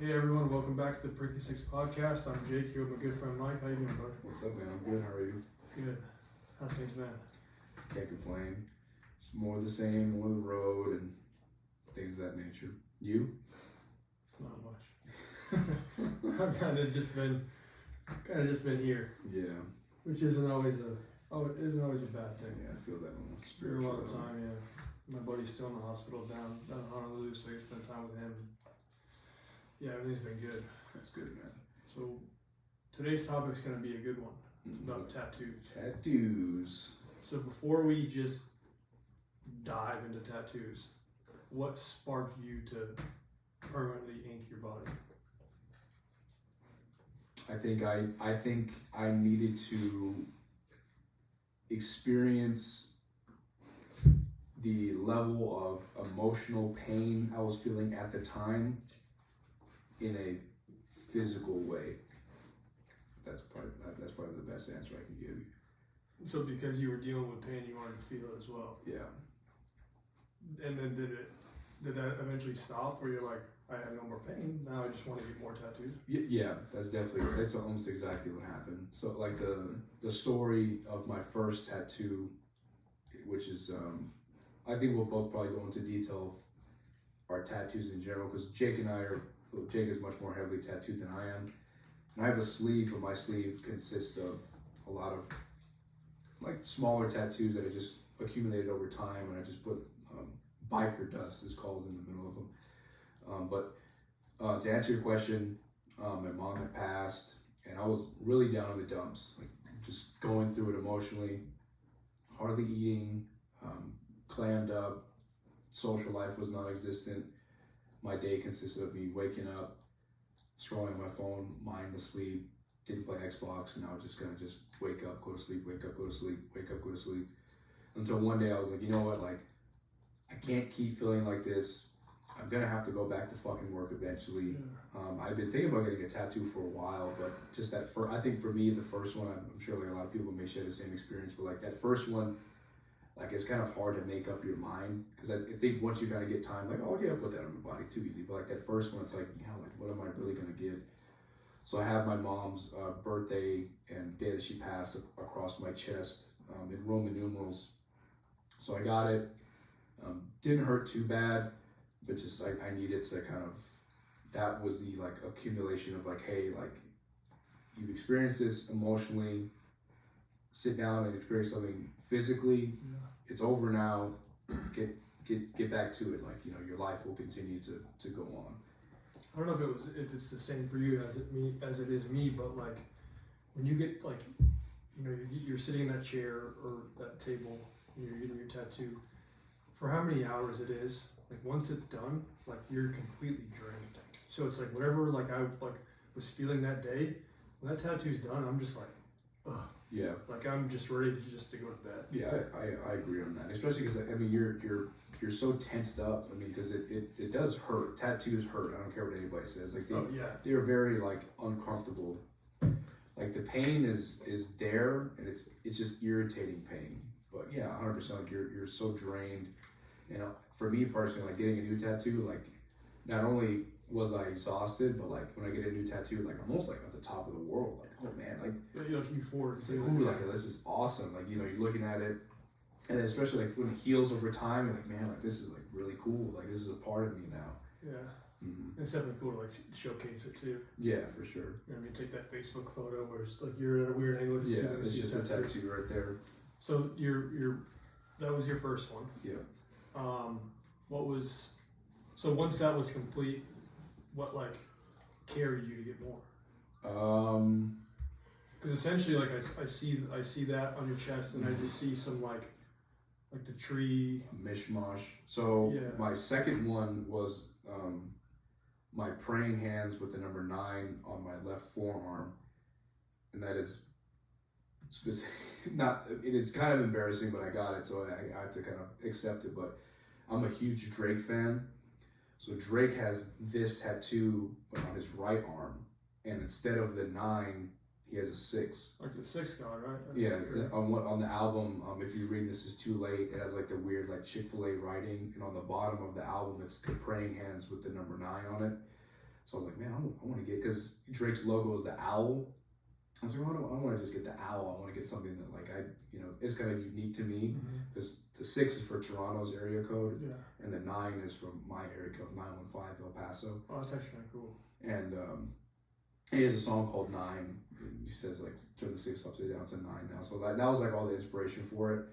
Hey everyone, welcome back to the Pricky Six Podcast. I'm Jake here with my good friend Mike. How you doing, bud? What's up, man? I'm good. How are you? Good. How's things been? Can't complain. Just more of the same, more of the road and things of that nature. You? Not much. I've kind of just been here, Yeah. which isn't always a bad thing. Yeah, I feel that one. Spare a lot of time, yeah. My buddy's still in the hospital down in Honolulu, so I spend time with him. Yeah, everything's been good. That's good, man. So today's topic's gonna be a good one. It's about tattoos. Tattoos. So before we just dive into tattoos, what sparked you to permanently ink your body? I think I needed to experience the level of emotional pain I was feeling at the time in a physical way. That's probably the best answer I can give you. So because you were dealing with pain, you wanted to feel it as well. Yeah. And then did that eventually stop where you're like, I have no more pain, now I just want to get more tattoos? Yeah, that's almost exactly what happened. So like the story of my first tattoo, which is I think we'll both probably go into detail of our tattoos in general, because Jake is much more heavily tattooed than I am. And I have a sleeve, but my sleeve consists of a lot of like smaller tattoos that I just accumulated over time, and I just put biker dust is called in the middle of them. But to answer your question, my mom had passed, and I was really down in the dumps, like just going through it emotionally, hardly eating, clammed up, social life was non-existent. My day consisted of me waking up, scrolling my phone mindlessly, didn't play Xbox, and I was just gonna just wake up, go to sleep, wake up, go to sleep, wake up, go to sleep. Until one day I was like, you know what, like, I can't keep feeling like this. I'm gonna have to go back to fucking work eventually. Yeah. I've been thinking about getting a tattoo for a while, but just I think for me, the first one, I'm sure like a lot of people may share the same experience, but like that first one, like it's kind of hard to make up your mind, because I think once you kind of get time, like, oh yeah, I'll put that on my body, too easy. But like that first one, it's like, you know, like what am I really gonna get? So I have my mom's birthday and day that she passed across my chest in Roman numerals. So I got it. Didn't hurt too bad, but just I needed to kind of, that was the like accumulation of like, hey, like you've experienced this emotionally, sit down and experience something physically. Yeah. It's over now. Get back to it. Like, you know, your life will continue to go on. I don't know if it's the same for you as it is me, but like when you get like, you know, you're sitting in that chair or that table and you're getting your tattoo, for how many hours it is, like once it's done, like you're completely drained. So it's like whatever like I like was feeling that day, when that tattoo's done, I'm just like, ugh. Yeah. Like I'm just ready to go to bed. Yeah, I agree on that. Especially because I mean you're so tensed up. I mean, because it does hurt. Tattoos hurt. I don't care what anybody says. Like they're very like uncomfortable. Like the pain is there, and it's just irritating pain. But yeah, 100%. Like you're so drained. You know, for me personally, like getting a new tattoo, like not only was I exhausted, but like when I get a new tattoo, like I'm almost like at the top of the world. Like, oh man, like you're like euphoric. It's like, ooh, like this is awesome. Like, you know, you're looking at it, and then especially like when it heals over time, you're like, man, like this is like really cool. Like this is a part of me now. Yeah. Mm-hmm. It's definitely cool to like showcase it too. Yeah, for sure. You know what I mean? Take that Facebook photo where it's like you're at a weird angle. Yeah, it's just a tattoo right there. So that was your first one. Yeah. So once that was complete, what like carried you to get more? Because essentially, like I see that on your chest, and I just see some like the tree mishmash. So yeah. My second one was my praying hands with the number 9 on my left forearm, and that is specific. It is kind of embarrassing, but I got it, so I have to kind of accept it. But I'm a huge Drake fan, so Drake has this tattoo on his right arm, and instead of the 9, he has a 6. Like the 6 god, right? Yeah, on the album, if you read This Is Too Late, it has like the weird like Chick-fil-A writing, and on the bottom of the album, it's the praying hands with the number 9 on it. So I was like, man, I want to get, because Drake's logo is the owl. I was like, I don't want to just get the owl. I want to get something that like it's kind of unique to me, because the 6 is for Toronto's area code, and the 9 is from my area code, 915 El Paso. Oh, that's actually kind of cool. And he has a song called 9. He says like turn the 6 upside down to 9 now. So that was like all the inspiration for it.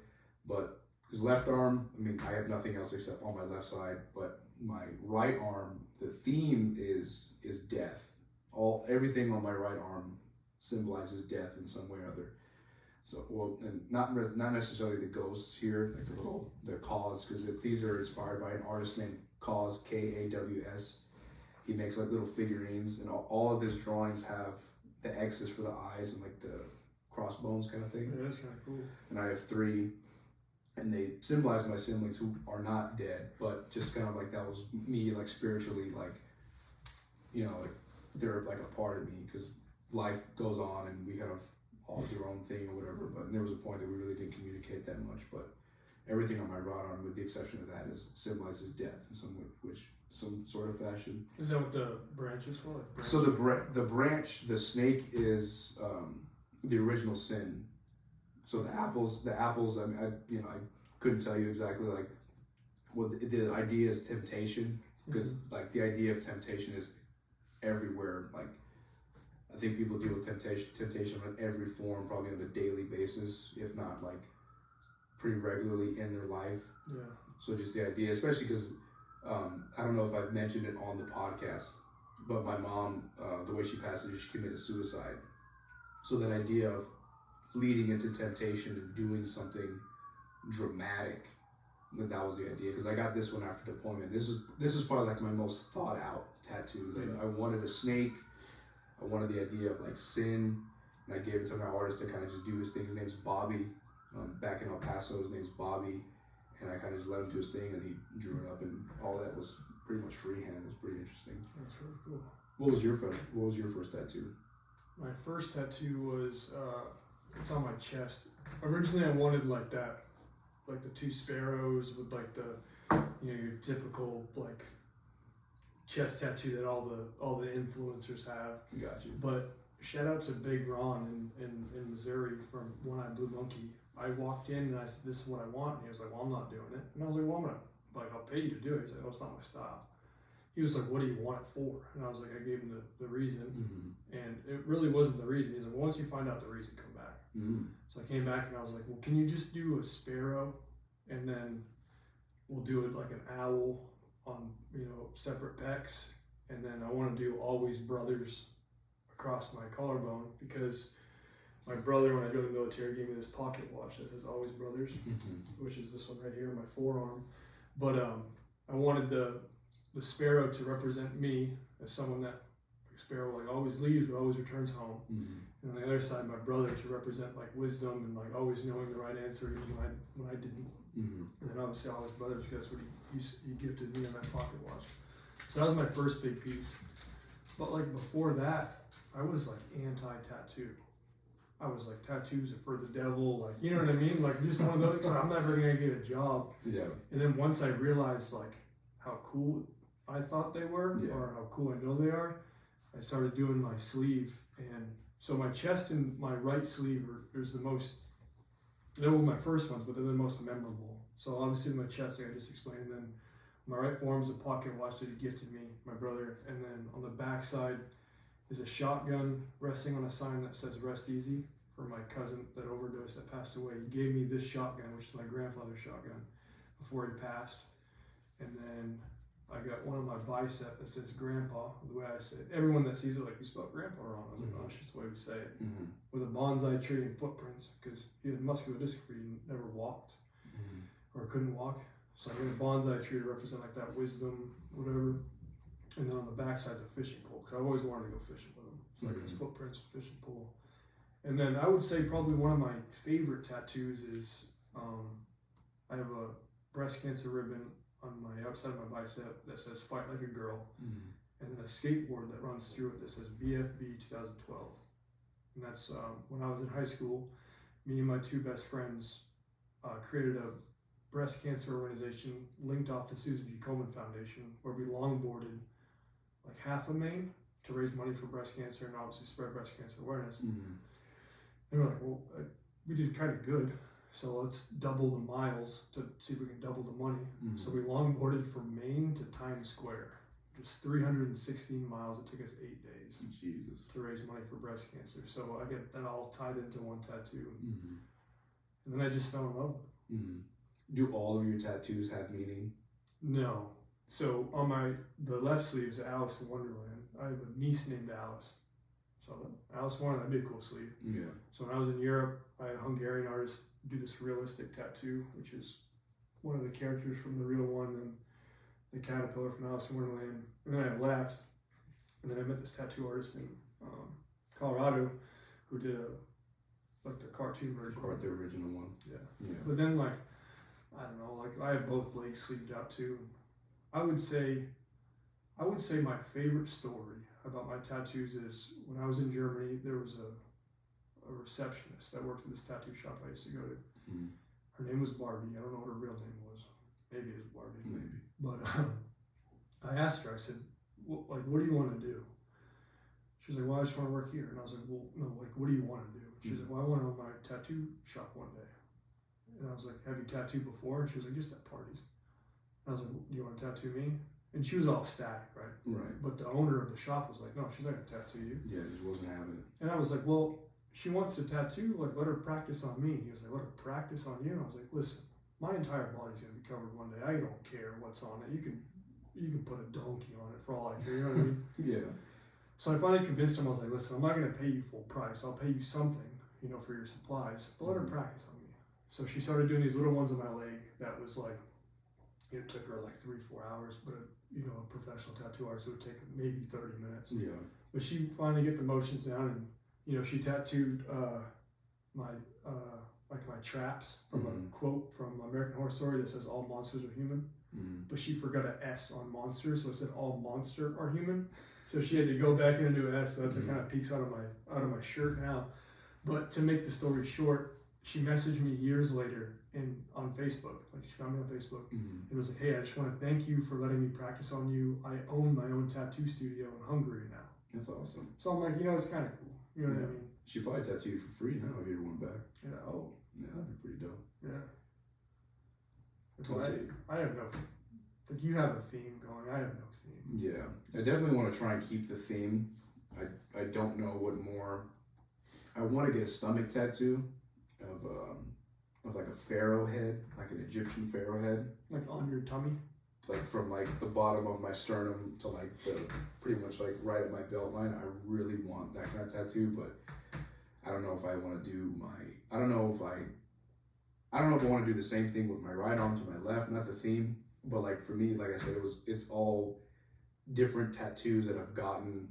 But his left arm, I mean, I have nothing else except on my left side, but my right arm, the theme is death. Everything on my right arm symbolizes death in some way or other. So, well, and not necessarily the ghosts here, like the Cause, because these are inspired by an artist named Cause, Kaws. He makes like little figurines, and all of his drawings have the X's for the eyes and like the crossbones kind of thing. Yeah, that's kind of cool. And I have 3, and they symbolize my siblings who are not dead, but just kind of like that was me, like spiritually, like, you know, like they're like a part of me, because life goes on and we kind of all do our own thing or whatever. But there was a point that we really didn't communicate that much. But everything on my right arm, with the exception of that, symbolizes death in some sort of fashion. Is that what the branch is for? Like So the branch, the snake is the original sin. So the apples. I mean, I couldn't tell you exactly like what the idea is. Temptation, because like the idea of temptation is everywhere. Like I think people deal with temptation in every form, probably on a daily basis, if not like pretty regularly in their life. Yeah. So just the idea, especially because I don't know if I've mentioned it on the podcast, but my mom, the way she passed away, she committed suicide. So that idea of leading into temptation and doing something dramatic, that was the idea. Because I got this one after deployment. This is probably like my most thought out tattoo. Like I wanted a snake. I wanted the idea of like sin, and I gave it to my artist to kind of just do his thing. His name's Bobby. Back in El Paso, his name's Bobby, and I kind of just let him do his thing, and he drew it up, and all that was pretty much freehand. It was pretty interesting. That's really cool. What was your first tattoo? My first tattoo was it's on my chest. Originally, I wanted like that, like the 2 sparrows with like the, your typical like chest tattoo that all the influencers have. Got you. But shout out to Big Ron in Missouri from One Eye Blue Monkey. I walked in and I said, "This is what I want." And he was like, "Well, I'm not doing it." And I was like, "Well, I'll pay you to do it." He's like, "Oh, it's not my style." He was like, "What do you want it for?" And I was like, I gave him the reason, and it really wasn't the reason. He's like, "Well, once you find out the reason, come back." So I came back and I was like, "Well, can you just do a sparrow, and then we'll do it like an owl on separate pecs, and then I want to do always brothers across my collarbone, because my brother, when I go to the military, gave me this pocket watch that says always brothers, which is this one right here on my forearm. But I wanted the sparrow to represent me as someone that sparrow like always leaves but always returns home, and on the other side my brother to represent like wisdom and like always knowing the right answer even when I didn't. And then obviously always brothers, because that's what he gifted me on that pocket watch. So that was my first big piece. But like before that, I was like anti-tattoo. I was like, tattoos are for the devil, like, you know what I mean? Like just one of those, like, I'm never gonna get a job. Yeah. And then once I realized like how cool I thought they were, or how cool I know they are, I started doing my sleeve. And so my chest and my right sleeve they were my first ones, but they're the most memorable. So obviously my chest, like I just explained, and then my right forearm is a pocket watch that he gifted me, my brother, and then on the back side is a shotgun resting on a sign that says "Rest Easy" for my cousin that overdosed, that passed away. He gave me this shotgun, which is my grandfather's shotgun, before he passed. And then I got one on my bicep that says "Grandpa," the way I say it. Everyone that sees it, like, "You spelled grandpa wrong." I was like, "Oh, it's just the way we say it." With a bonsai tree and footprints, because he had muscular dystrophy and never walked or couldn't walk. So I got a bonsai tree to represent like that wisdom, whatever. And then on the back side's a fishing pole, because I've always wanted to go fishing with him. So I got his footprints, fishing pole. And then I would say probably one of my favorite tattoos is I have a breast cancer ribbon on my outside of my bicep that says "Fight Like a Girl," and then a skateboard that runs through it that says "BFB 2012." And that's when I was in high school, me and my 2 best friends created a breast cancer organization linked off to Susan G. Komen Foundation, where we longboarded like half of Maine to raise money for breast cancer and obviously spread breast cancer awareness. Mm-hmm. And we're like, well, we did kind of good, so let's double the miles to see if we can double the money. Mm-hmm. So we longboarded from Maine to Times Square, just 316 miles. It took us 8 days Jesus. to raise money for breast cancer. So I get that all tied into one tattoo, Mm-hmm. and then I just fell in love with it. Mm-hmm. Do all of your tattoos have meaning? No. So on the left sleeve is Alice in Wonderland. I have a niece named Alice. So Alice Wonderland, that'd be a cool sleeve. Yeah. So when I was in Europe, I had a Hungarian artist do this realistic tattoo, which is one of the characters from the real one and the caterpillar from Alice in Wonderland. And then I left, and then I met this tattoo artist in Colorado who did the cartoon version. The original one. Yeah. Yeah. But then I don't know, I have both legs sleeved out too. I would say my favorite story about my tattoos is when I was in Germany, there was a receptionist that worked at this tattoo shop I used to go to. Mm-hmm. Her name was Barbie. I don't know what her real name was. Maybe it was Barbie. Maybe. But I asked her, I said, what do you want to do? She was like, well, I just want to work here. And I was like, well, no, what do you want to do? She was like, well, I want to own my tattoo shop one day. And I was like, have you tattooed before? And she was like, just at parties. And I was like, well, do you want to tattoo me? And she was all ecstatic, right? Right. But the owner of the shop was like, no, she's not going to tattoo you. Yeah, just wasn't having it. And I was like, well, she wants to tattoo, let her practice on me. He was like, let her practice on you? And I was like, listen, my entire body's going to be covered one day. I don't care what's on it. You can put a donkey on it for all I care, you know what I mean? Yeah. So I finally convinced him. I was like, listen, I'm not going to pay you full price. I'll pay you something, for your supplies, but let her practice on me. So she started doing these little ones on my leg that was like, it took her like 3-4 hours, but a professional tattoo artist, it would take maybe 30 minutes. Yeah. But she finally get the motions down, and she tattooed my traps from a quote from American Horror Story that says all monsters are human. Mm-hmm. But she forgot an S on monster, so it said all monster are human. So she had to go back in and do an S. So that's kind of peeks out of my shirt now. But to make the story short, she messaged me years later on Facebook. Like, she found me on Facebook. Mm-hmm. It was like, hey, I just want to thank you for letting me practice on you. I own my own tattoo studio in Hungary now. That's awesome. So I'm like, it's kind of cool. You know what I mean? She probably tattoo you for free now if you ever went back. Yeah. Oh. Yeah, that'd be pretty dope. Yeah. Let's see. I have no, like, you have a theme going. I have no theme. Yeah, I definitely want to try and keep the theme. I don't know what more. I want to get a stomach tattoo of like a pharaoh head, like an Egyptian pharaoh head, Like on your tummy. like from like the bottom of my sternum to like the pretty much like right at my belt line. I really want that kind of tattoo, but I don't know if I want to do I don't know if I want to do the same thing with my right arm to my left, not the theme, but like for me, like I said, it's all different tattoos that I've gotten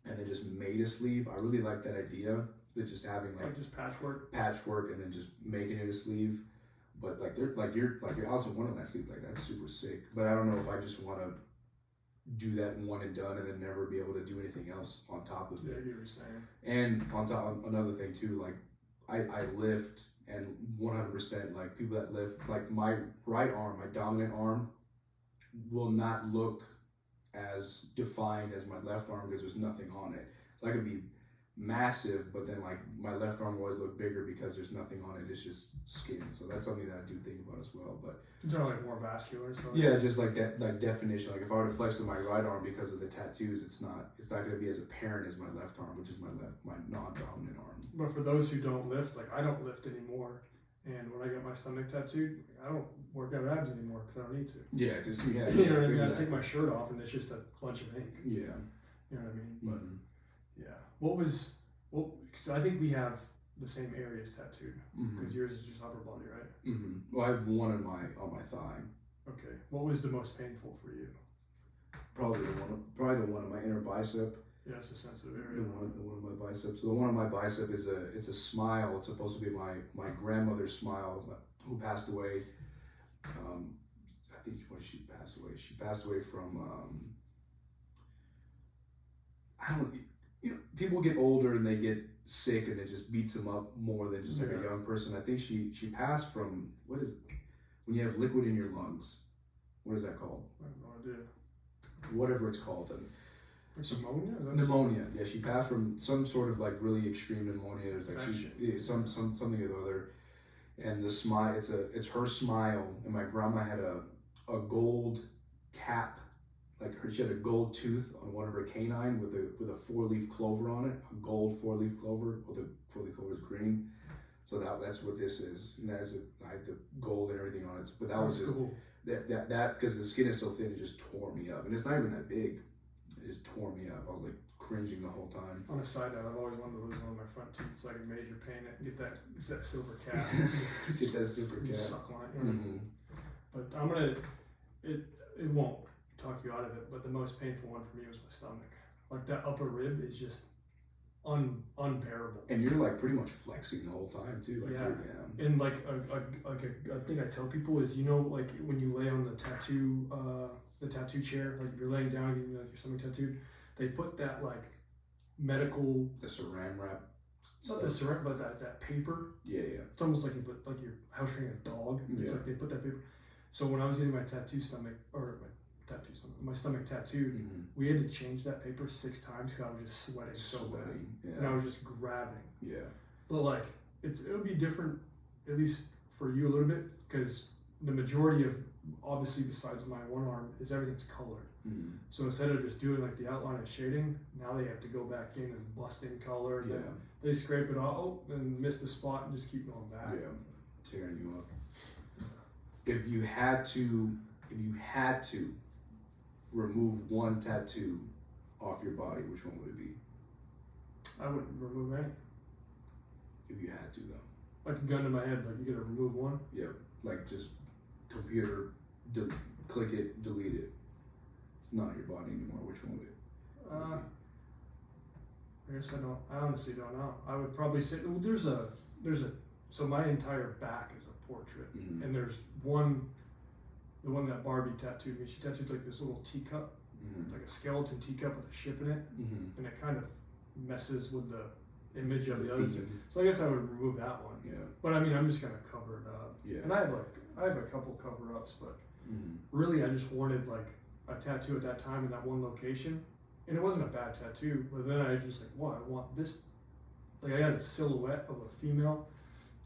and then just made a sleeve. I really like that idea, that just having like just patchwork. and then just making it a sleeve. But like you're also one of that sleeve, like that's super sick. But I don't know if I just want to do that one and done and then never be able to do anything else on top of it. Yeah, you were saying. And on top, another thing too, like I lift, and 100% like people that lift, like my right arm, my dominant arm, will not look as defined as my left arm because there's nothing on it. So I could be massive, but then like my left arm will always look bigger because there's nothing on it. It's just skin. So that's something that I do think about as well. But It's not like more vascular. So yeah, just like that, like definition. Like if I were to flex with my right arm because of the tattoos, it's not going to be as apparent as my left arm, which is my non-dominant arm. But for those who don't lift, like I don't lift anymore, and when I get my stomach tattooed, I don't work out abs anymore because I don't need to. Yeah, just you know what I mean? I take my shirt off and it's just a bunch of ink. Yeah. You know what I mean? But yeah. Because I think we have the same areas tattooed. Because yours is just upper body, right? Mm-hmm. Well, I have one on my thigh. Okay. What was the most painful for you? Probably the one on my inner bicep. Yeah, it's a sensitive area. The one on my bicep. So the one on my bicep is a smile. It's supposed to be my grandmother's smile, who passed away. I think when she passed away. She passed away from people get older and they get sick and it just beats them up more than just like a young person. I think she passed from, what is it? When you have liquid in your lungs, what is that called? I have no idea. Whatever it's called. And It's pneumonia? Is that Pneumonia. Yeah, she passed from some sort of like really extreme pneumonia. There's like something or the other. And the smile, it's her smile. And my grandma had a gold cap, like she had a gold tooth on one of her canine with a 4-leaf clover on it, a gold 4-leaf clover. Well, the 4-leaf clover is green, so that's what this is. And I have the gold and everything on it. But that was just cool. that because the skin is so thin, it just tore me up, and it's not even that big. It just tore me up. I was like cringing the whole time. On a side note, I've always wanted to lose one of my front teeth so I can major paint it and get that silver cap. Get that silver cap. Suck line. You know? But I'm gonna. It won't talk you out of it, but the most painful one for me was my stomach. Like that upper rib is just unbearable. And you're like pretty much flexing the whole time too. Like, yeah. And like a thing I tell people is, you know, like when you lay on the tattoo chair, like if you're laying down and like your stomach tattooed, they put that like medical. The saran wrap. Not the saran, but that paper. Yeah. It's almost like you put like you're housing a dog. It's like they put that paper. So when I was getting my my stomach tattooed, we had to change that paper 6 times because I was just sweating so bad, and I was just grabbing. Yeah. But like it would be different, at least for you a little bit, because the majority of, obviously besides my one arm, is everything's colored. So instead of just doing like the outline and shading, now they have to go back in and bust in color. And then they scrape it off and miss the spot and just keep going back. Yeah, tearing you up. If you had to remove one tattoo off your body, which one would it be? I wouldn't remove any. If you had to, though. Like a gun to my head, like you gotta remove one? Yeah, like just computer, click it, delete it. It's not your body anymore. Which one would it be? I guess I honestly don't know. I would probably say, so my entire back is a portrait. And there's the one that Barbie tattooed me, she tattooed like this little teacup, like a skeleton teacup with a ship in it, and it kind of messes with the image of the other two. So I guess I would remove that one. Yeah. But I mean, I'm just gonna cover it up. Yeah. And I have a couple cover-ups, but really I just wanted like a tattoo at that time in that one location, and it wasn't a bad tattoo. But then I just like, I want this. Like I had a silhouette of a female,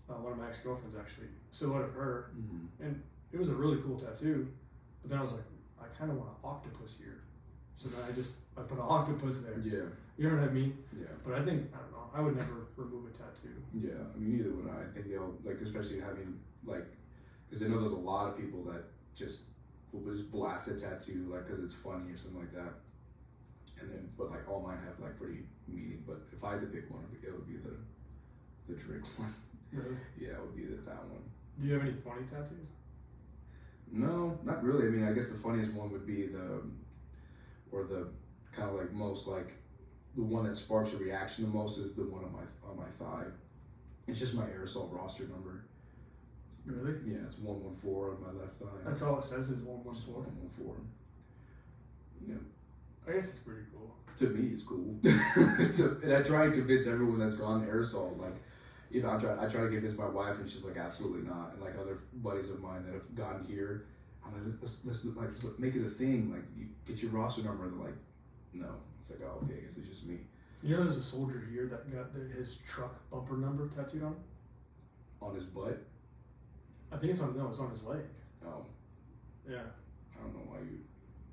one of my ex-girlfriends actually, silhouette of her, and it was a really cool tattoo, but then I was like, I kind of want an octopus here. So then I put an octopus there. Yeah. You know what I mean? Yeah. But I don't know, I would never remove a tattoo. Yeah, I mean, neither would I. I think they'll, like, especially having, like, because I know there's a lot of people that will just blast a tattoo, like, because it's funny or something like that. And then, but, like, all mine have, like, pretty meaning. But if I had to pick one, it would be the Drake one. Really? Yeah, it would be that one. Do you have any funny tattoos? No, not really. I mean, I guess the funniest one would be the kind of like most like the one that sparks a reaction the most is the one on my thigh. It's just my aerosol roster number. Really? Yeah, it's 114 on my left thigh. That's all it says is 114. 114. Yeah. I guess it's pretty cool. To me, it's cool. And I try and convince everyone that's gone aerosol, like, you know, I try to convince my wife, and she's like, absolutely not. And like other buddies of mine that have gotten here, I'm like, let's make it a thing. Like, you get your roster number. And they're like, no. It's like, oh, okay, I guess it's just me. You know, there's a soldier here that got his truck bumper number tattooed on him. On his butt? I think it's on his leg. Oh. Yeah. I don't know why you.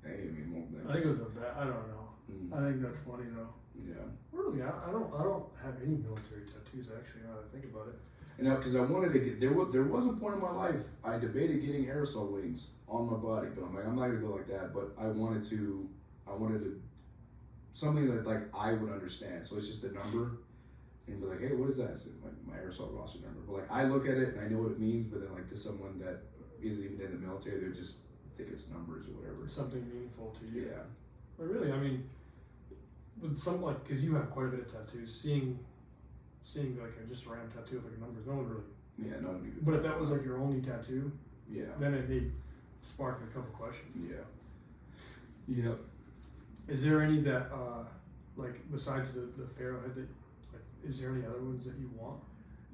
Hey, I mean, I think it was I don't know. I think that's funny though. Yeah. Really, I don't have any military tattoos actually. Now that I think about it. You know, because I wanted to get there was a point in my life I debated getting aerosol wings on my body, but I'm like, I'm not gonna go like that. But I wanted to something that like I would understand. So it's just a number, and be like, hey, what is that? It's my aerosol roster number. But like I look at it and I know what it means, but then like to someone that isn't even in the military, they just think it's numbers or whatever. Something meaningful to you. Yeah. But really, I mean, with some like, because you have quite a bit of tattoos, seeing like just a random tattoo with like numbers, no one really. Yeah, no one even. But if that was like your only tattoo, yeah, then it may spark a couple questions. Yeah. Yep. Is there any that like besides the pharaoh head that like, is there any other ones that you want?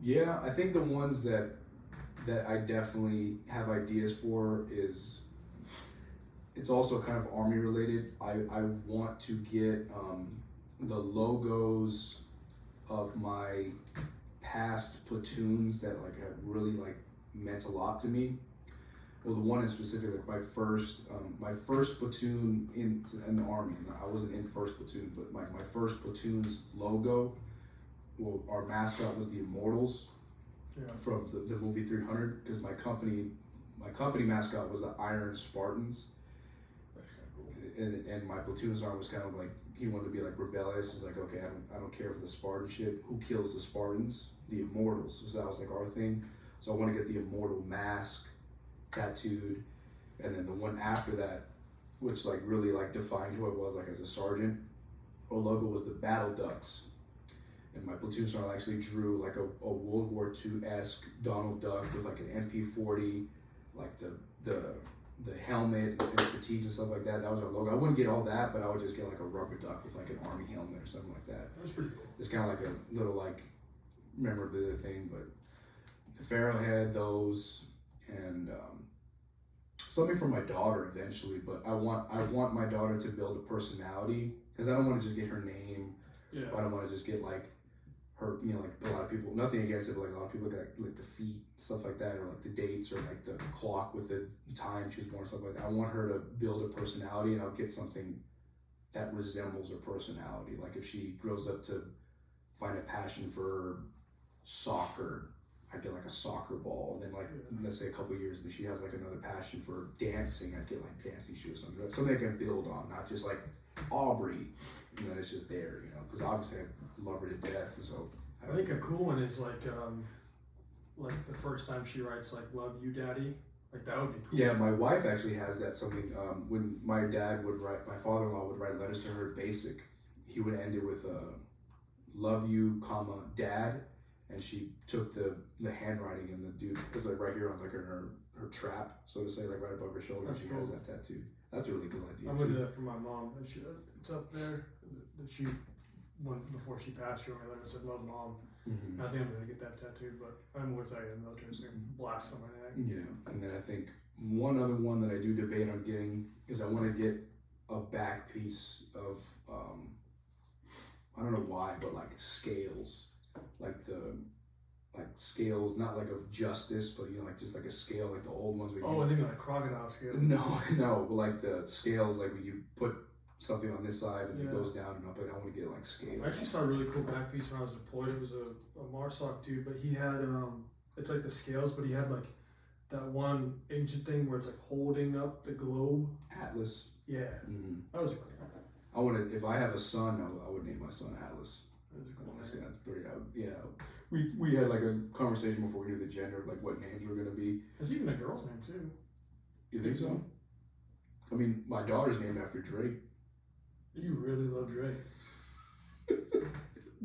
Yeah, I think the ones that I definitely have ideas for is it's also kind of Army related. I want to get the logos of my past platoons that like have really like meant a lot to me. Well, the one in specific, like my first platoon in the Army. I wasn't in first platoon, but my first platoon's logo, well, our mascot was the Immortals from the movie 300. Because my company mascot was the Iron Spartans. That's kind of cool. And my platoon sergeant was kind of like, he wanted to be like rebellious. He's like, okay, I don't care for the Spartan shit. Who kills the Spartans? The Immortals. So that was like our thing. So I want to get the Immortal mask tattooed, and then the one after that, which like really like defined who I was like as a sergeant, our logo was the Battle Ducks, and my platoon sergeant actually drew like a World War II-esque Donald Duck with like an MP40, like the helmet and fatigue and stuff like that. That was our logo. I wouldn't get all that, but I would just get like a rubber duck with like an Army helmet or something like that. That's pretty cool. It's kind of like a little like memorabilia thing, but the Pharaoh had those, and something for my daughter eventually. But I want my daughter to build a personality, because I don't want to just get her name. Yeah. I don't want to just get like her, you know, like a lot of people, nothing against it, but like a lot of people get like the feet, stuff like that, or like the dates, or like the clock with the time she was born, stuff like that. I want her to build a personality, and I'll get something that resembles her personality. Like if she grows up to find a passion for soccer, I get like a soccer ball. And then like, let's say a couple of years, and she has like another passion for dancing, I get like dancing shoes, something I can build on, not just like Aubrey, you know, it's just there, you know, because obviously I love her to death. So I think a cool one is like the first time she writes like "Love You, Daddy," like that would be cool. Yeah, my wife actually has that something. When my dad would write, my father-in-law would write letters to her basic, he would end it with "Love you, comma, Dad," and she took the handwriting, and the dude was like right here on like her trap, so to say, like right above her shoulder. That's she cool. has that tattoo. That's a really good idea. I'm gonna do that for my mom. It's up there. She before she passed, she wrote me a letter that said "Love, Mom." Mm-hmm. I think I'm gonna get that tattoo, but I'm with that in the military, so I can blast on my neck. Yeah, and then I think one other one that I do debate on getting is I want to get a back piece of I don't know why, but like scales, like scales, not like of justice, but you know, like just like a scale, like the old ones. I think like crocodile scale. No, but like the scales, like when you put something on this side and it goes down and up. I want to get like scales. I actually saw a really cool back piece when I was deployed. It was a MARSOC dude, but he had it's like the scales, but he had like that one ancient thing where it's like holding up the globe. Atlas. Yeah, that was cool. I want to. If I have a son, I would name my son Atlas. That was a cool. That's pretty. Yeah. We had like a conversation before we knew the gender of like what names were gonna be. There's even a girl's name too. You think so? I mean, my daughter's named after Drake. You really love Drake.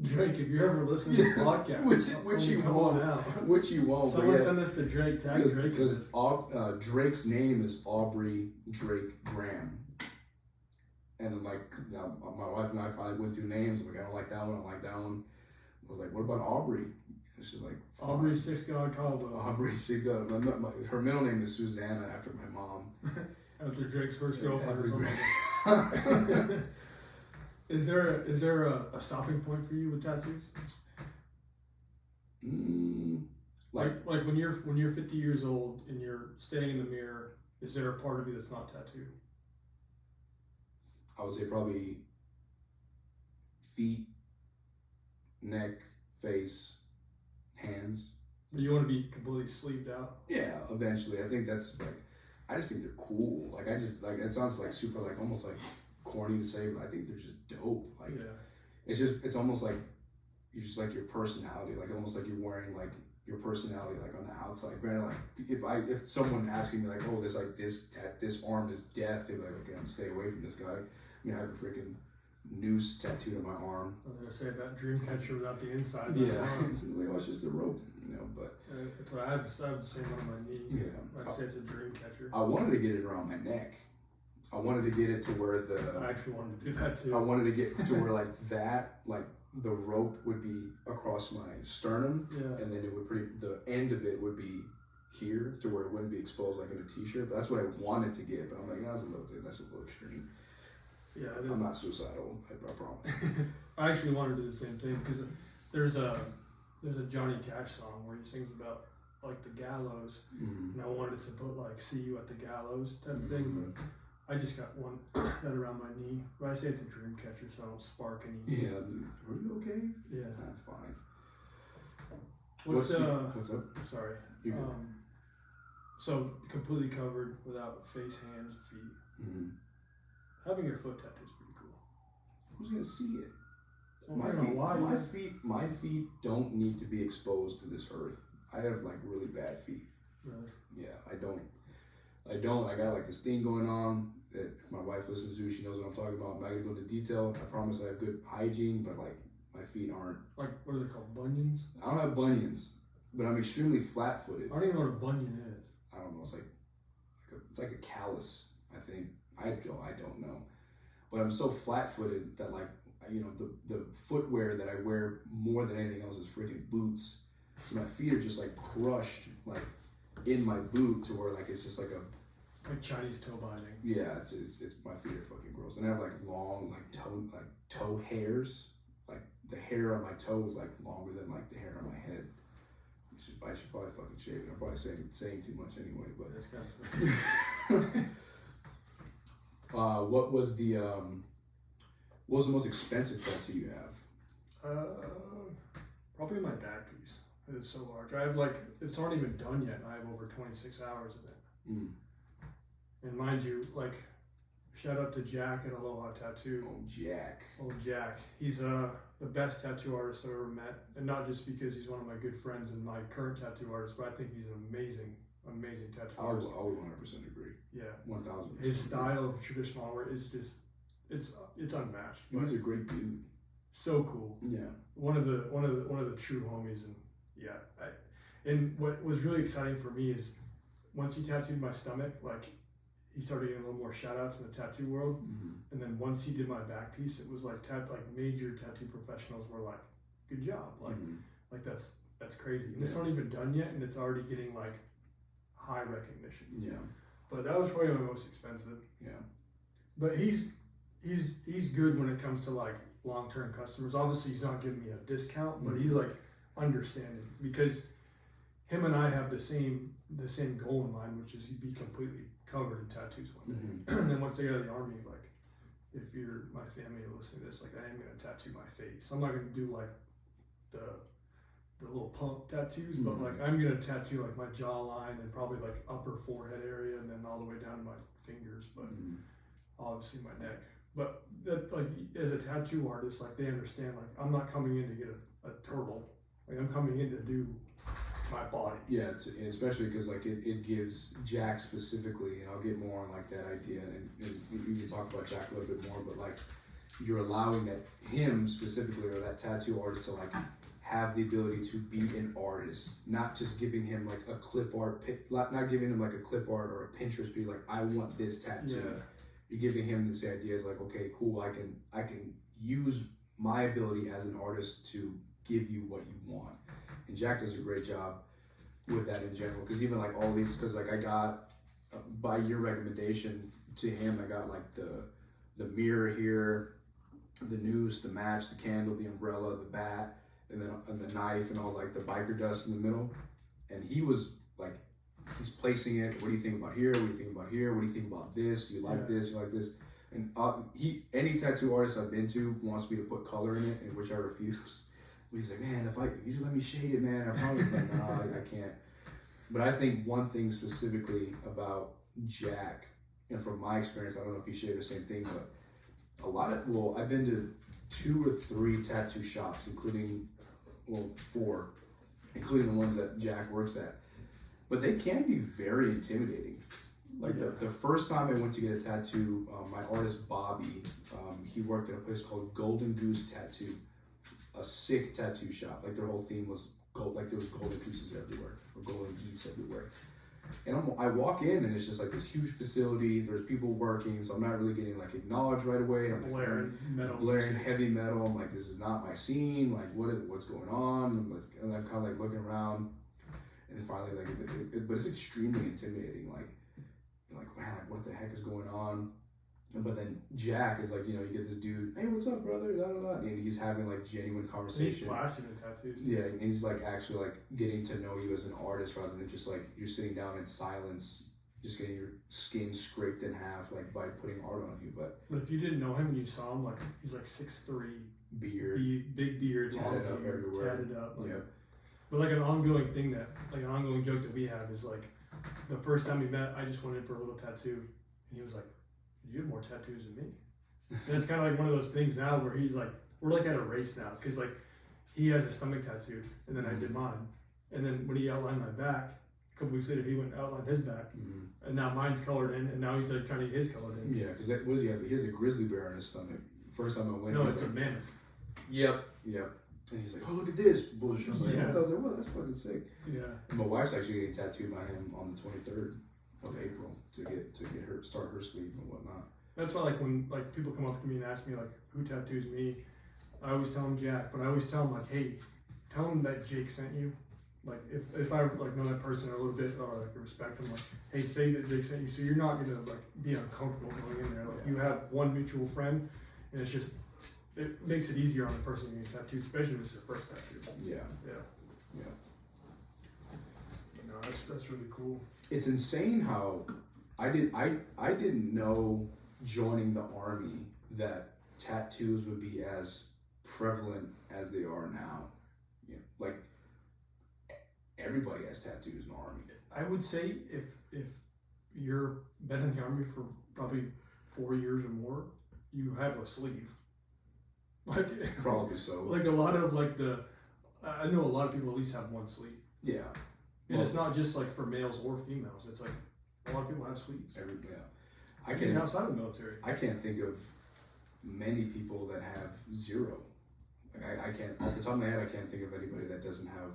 Drake, if you're ever listening to the podcast, which you come won't, on out. Which you won't. Someone send this to Drake. Tag Drake. Because Drake's name is Aubrey Drake Graham. And then like my wife and I finally went through names. I'm like, I don't like that one. I don't like that one. I was like, what about Aubrey? And she's like, Aubrey Sixgon Caldwell. Aubrey Sixgon. Her middle name is Susanna, after my mom. After Drake's first girlfriend or something. Is there a stopping point for you with tattoos? Like when you're 50 years old and you're standing in the mirror, is there a part of you that's not tattooed? I would say probably feet, neck, face, hands. But you want to be completely sleeved out? Yeah, eventually. I think that's like, I just think they're cool. Like I just like, it sounds like super like almost like corny to say, but I think they're just dope. Like it's almost like you're just like your personality, like almost like you're wearing like your personality like on the outside. Granted, like if someone asking me like, oh, there's like this arm is death, they'd be like, okay, I'm gonna stay away from this guy. I mean, I have a freaking noose tattooed on my arm. I was gonna say that dream catcher without the inside. Yeah, like, oh, it's just a rope, you know. But that's what I have the same one on my knee. Yeah, I'd say it's a dream catcher. I wanted to get it around my neck. I wanted to get it to where I actually wanted to do that too. I wanted to get to where like the rope would be across my sternum, and then it would the end of it would be here to where it wouldn't be exposed like in a t-shirt. But that's what I wanted to get. But I'm like, that's a little extreme. Yeah, I'm not suicidal. I promise. I actually wanted to do the same thing because there's a Johnny Cash song where he sings about like the gallows, and I wanted to put like "See you at the gallows" type of thing, but I just got one that around my knee. But I say it's a dream catcher, so I don't spark any. Yeah, are you okay? Yeah, That's fine. what's up? Sorry. You good? So completely covered without face, hands, feet. Having your foot tattoo is pretty cool. Who's gonna see it? Well, My feet don't need to be exposed to this earth. I have like really bad feet. Really? Yeah, I don't. I got like this thing going on that if my wife listens to, she knows what I'm talking about. I'm not gonna go into detail. I promise I have good hygiene, but like my feet aren't. Like, what are they called? Bunions? I don't have bunions, but I'm extremely flat-footed. I don't even know what a bunion is. I don't know. It's like a callus. I think I don't know, but I'm so flat-footed that like the footwear that I wear more than anything else is freaking boots. So my feet are just like crushed like in my boot to where like it's just like Chinese toe binding. yeah. It's my feet are fucking gross, and I have like long toe hairs. Like the hair on my toe is like longer than like the hair on my head. I should probably fucking shave it. I'm probably saying too much anyway, but That's kind of what was the most expensive tattoo you have? Probably my back piece. It's so large. I have like, it's not even done yet, and I have over 26 hours of it. And mind you, like, shout out to Jack at Aloha Tattoo. Oh, Jack. Old Jack. He's the best tattoo artist I've ever met. And not just because he's one of my good friends and my current tattoo artist, but I think he's an amazing tattoo artist. I would 100% agree. Yeah. 1000%. His style of traditional art is just, it's unmatched. He's a great dude. So cool. Yeah. One of the true homies, and yeah. And what was really exciting for me is once he tattooed my stomach, like he started getting a little more shout outs in the tattoo world. And then once he did my back piece, it was like major tattoo professionals were like, good job. Like that's crazy. And it's not even done yet, and it's already getting like high recognition. Yeah. But that was probably my most expensive. Yeah. But he's good when it comes to like long-term customers. Obviously he's not giving me a discount, but he's like understanding, because him and I have the same goal in mind, which is he'd be completely covered in tattoos one day. And then once I get out of the army, like if you're my family or listening to this, like I am gonna tattoo my face. I'm not gonna do like the little pump tattoos, but like I'm gonna tattoo like my jawline and probably like upper forehead area and then all the way down to my fingers, but obviously my neck. But that, like, as a tattoo artist, like they understand, like I'm not coming in to get a turtle, like I'm coming in to do my body. Yeah, especially because like it gives Jack specifically, and I'll get more on like that idea, and you can talk about Jack a little bit more, but like you're allowing him specifically, or that tattoo artist, to like have the ability to be an artist, not just giving him like a clip art, not giving him like a clip art or a Pinterest, be like, I want this tattoo. Yeah. You're giving him this idea, is like, okay, cool, I can use my ability as an artist to give you what you want. And Jack does a great job with that in general, because even like all these, because like I got by your recommendation to him, I got like the mirror here, the noose, the match, the candle, the umbrella, the bat, and the knife, and all like the biker dust in the middle. And he was like, he's placing it. What do you think about here? What do you think about here? What do you think about this? You like this? You like this? And any tattoo artist I've been to wants me to put color in it, and which I refuse. He's like, man, you just let me shade it, man. I probably like, no, I can't. But I think one thing specifically about Jack, and from my experience, I don't know if you share the same thing, but I've been to 2 or 3 tattoo shops, including 4, including the ones that Jack works at. But they can be very intimidating. Like the first time I went to get a tattoo, my artist Bobby, he worked at a place called Golden Goose Tattoo, a sick tattoo shop. Like their whole theme was gold, like there was golden gooses everywhere, or golden geese everywhere. And I walk in, and it's just like this huge facility. There's people working, so I'm not really getting like acknowledged right away. I'm blaring heavy metal. I'm like, this is not my scene. Like what's going on? And I'm kind of like looking around. and finally like, but it's extremely intimidating. Like, you're like, man, like what the heck is going on? But then Jack is like, you get this dude, hey, what's up, brother? Da, da, da. And he's having like genuine He's conversation. blasting in tattoos. Yeah, and he's like actually like getting to know you as an artist rather than just like you're sitting down in silence, just getting your skin scraped in half like by putting art on you. But if you didn't know him and you saw him, like he's like 6'3", beard, big beard, tatted long up beard, everywhere. tatted up. Like, Yeah. But like an ongoing joke that we have is like, the first time we met, I just went in for a little tattoo, and he was like, "You have more tattoos than me." And it's kind of like one of those things now where he's like, we're like at a race now, because like he has a stomach tattoo, and then I did mine, and then when he outlined my back, a couple weeks later he went and outlined his back, and now mine's colored in, and now he's like trying to get his colored in. Yeah, because what does he have? He has a grizzly bear on his stomach. First time I went, No, it's a mammoth. Yep. And he's like, oh, look at this bullshit. I was like, Yeah. I was like, well, that's fucking sick. Yeah. And my wife's actually getting tattooed by him on the 23rd of April to get her start her sleeve and whatnot. That's why like when like people come up to me and ask me like who tattoos me, I always tell them Jack, but I always tell them like, hey, tell them that Jake sent you. Like if I like know that person a little bit or like respect them, like, hey, say that Jake sent you, so you're not gonna like be uncomfortable going in there. Like you have one mutual friend, and it's just it makes it easier on the person getting tattooed, especially if it's their first tattoo. Yeah. You know, that's really cool. It's insane how I didn't know joining the army that tattoos would be as prevalent as they are now. Yeah, like everybody has tattoos in the army. I would say if you're been in the army for probably 4 years or more, you have a sleeve. Like Probably so. like a lot of like I know a lot of people at least have one sleeve. Yeah. And it's not just like for males or females. It's like a lot of people have sleeves. Even outside of the military. I can't think of many people that have zero. Like I can't, off the top of my head, I can't think of anybody that doesn't have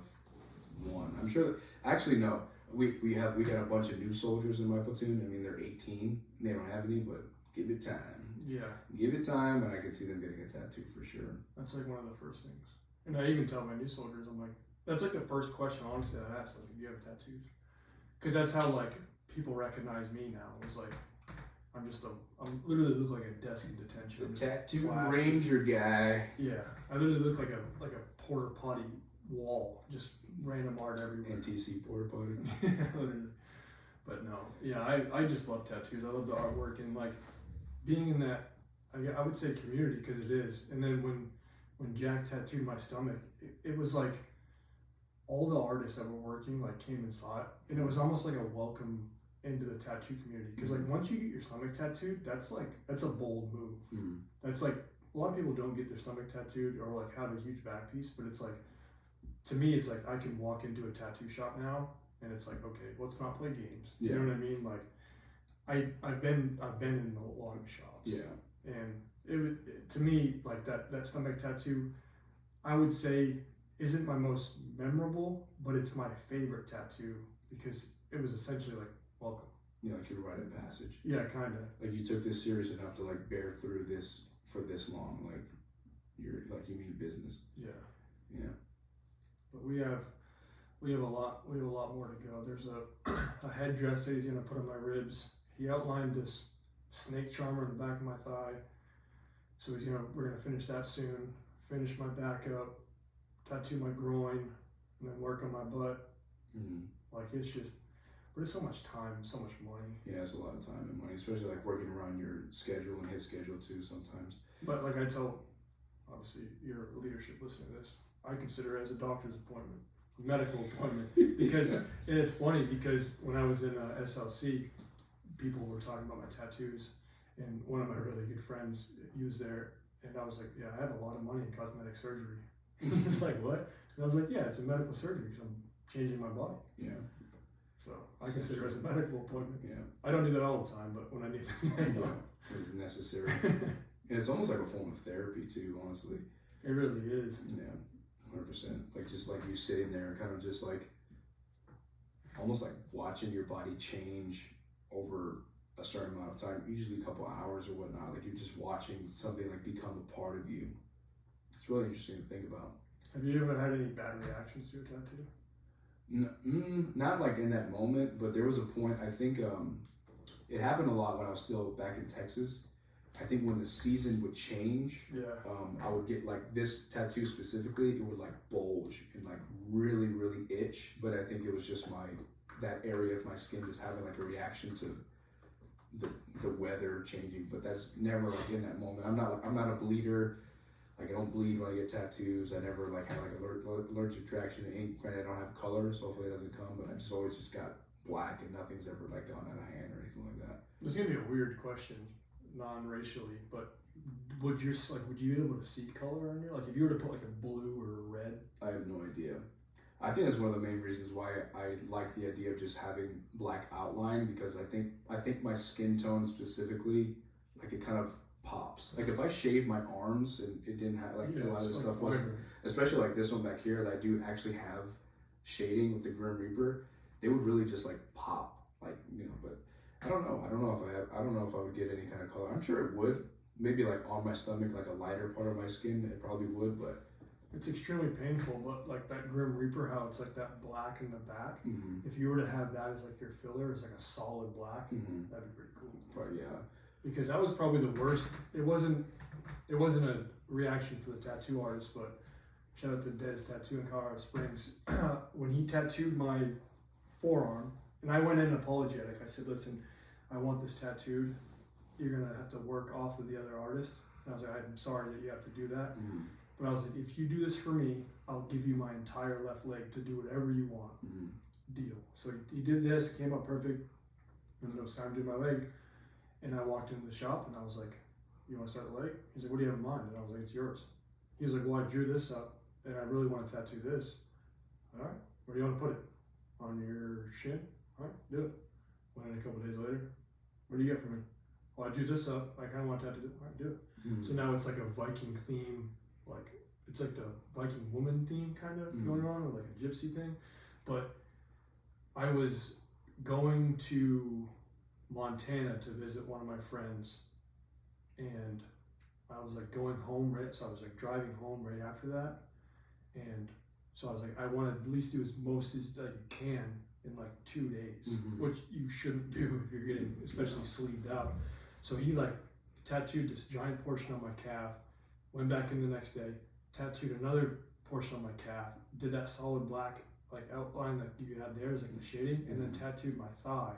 one. I'm sure that, actually no, we got a bunch of new soldiers in my platoon. I mean, they're 18, they don't have any, but give it time. Yeah. Give it time, and I could see them getting a tattoo for sure. That's like one of the first things. And I even tell my new soldiers, I'm like, that's like the first question honestly I ask, like, do you have tattoos? Because that's how like people recognize me now. It's like I'm literally look like a desk in detention. The tattoo Plastic. ranger guy. Yeah, I literally look like a porta potty wall, just random art everywhere. NTC porta potty. Literally. But no, yeah, I just love tattoos. I love the artwork and like being in that. I would say community because it is. And then when Jack tattooed my stomach, it was like all the artists that were working like came and saw it, and it was almost like a welcome into the tattoo community because like once you get your stomach tattooed, that's a bold move. That's like a lot of people don't get their stomach tattooed or like have a huge back piece, but it's like to me it's like I can walk into a tattoo shop now and it's like, okay, let's not play games. Yeah. You know what I mean? Like I've been in a lot of shops. Yeah. And to me, like that stomach tattoo, I would say isn't my most memorable, but it's my favorite tattoo because it was essentially like welcome. You know, like your rite of passage. Yeah, kind of. Like you took this serious enough to like bear through this for this long. Like you mean business. Yeah. Yeah. But we have a lot more to go. There's a headdress that he's gonna put on my ribs. He outlined this snake charmer in the back of my thigh. So we're gonna finish that soon. Finish my back up, tattoo my groin, and then work on my butt. Like it's just, but it's so much time, so much money. Yeah, it's a lot of time and money, especially like working around your schedule and his schedule too sometimes. But like I tell, obviously your leadership listening to this, I consider it as a doctor's appointment, medical appointment, because and it's funny because when I was in SLC, people were talking about my tattoos, and one of my really good friends, he was there, and I was like, yeah, I have a lot of money in cosmetic surgery. He's like, what? And I was like, yeah, it's a medical surgery because I'm changing my body. Yeah. So I consider it as a medical appointment. Yeah. I don't do that all the time, but when I need it, Yeah. It's necessary. And it's almost like a form of therapy too, honestly. it really is. Yeah. 100%. Like just like you sitting there kind of just like almost like watching your body change over a certain amount of time, usually a couple hours or whatnot. Like you're just watching something like become a part of you. It's really interesting to think about. Have you ever had any bad reactions to your tattoo? Not like in that moment, but there was a point. I think it happened a lot when I was still back in Texas. I think when the season would change, I would get like this tattoo specifically. It would like bulge and like really, really itch. But I think it was just that area of my skin just having like a reaction to the weather changing. But that's never like in that moment. I'm not a bleeder. Like I don't bleed when I get tattoos. I never like had like allergic reaction to ink. Granted, I don't have color, so hopefully it doesn't come. But I just always just got black, and nothing's ever like gone out of hand or anything like that. This is gonna be a weird question, non-racially, but would you be able to see color on your, like if you were to put like a blue or a red? I have no idea. I think that's one of the main reasons why I like the idea of just having black outline, because I think my skin tone specifically, like it kind of pops. Like if I shaved my arms and it didn't have like a lot of this stuff wasn't, especially like this one back here that I do actually have shading with the Grim Reaper, they would really just like pop, like, you know. But I don't know if I would get any kind of color. I'm sure it would, maybe like on my stomach, like a lighter part of my skin, it probably would, but it's extremely painful. But like that Grim Reaper, how it's like that black in the back, mm-hmm. if you were to have that as like your filler, as like a solid black, mm-hmm. that'd be pretty cool. But yeah, because that was probably the worst. It wasn't a reaction for the tattoo artist, but shout out to Dez Tattoo in Colorado Springs. When he tattooed my forearm, and I went in apologetic. I said, listen, I want this tattooed. You're gonna have to work off of the other artist. And I was like, I'm sorry that you have to do that. mm-hmm. But I was like, if you do this for me, I'll give you my entire left leg to do whatever you want. Mm-hmm. Deal. So he did this, it came out perfect. And it was time to do my leg. And I walked into the shop and I was like, you want to start the leg? He's like, what do you have in mind? And I was like, it's yours. He was like, well, I drew this up and I really want to tattoo this. All right, where do you want to put it? On your shin? All right, do it. Went in a couple days later. What do you get for me? Well, I drew this up. I kind of want to tattoo it. All right, do it. Mm-hmm. So now it's like a Viking theme. Like, it's like the Viking woman theme kind of mm-hmm. going on, or like a gypsy thing. But I was going to Montana to visit one of my friends, and I was like going home, right? So I was like driving home right after that, and so I was like, I want to at least do as most as that you can in like 2 days, mm-hmm. which you shouldn't do if you're getting especially sleeved out. So he like tattooed this giant portion on my calf, went back in the next day, tattooed another portion on my calf, did that solid black like outline that you had there is like the shading, and then tattooed my thigh.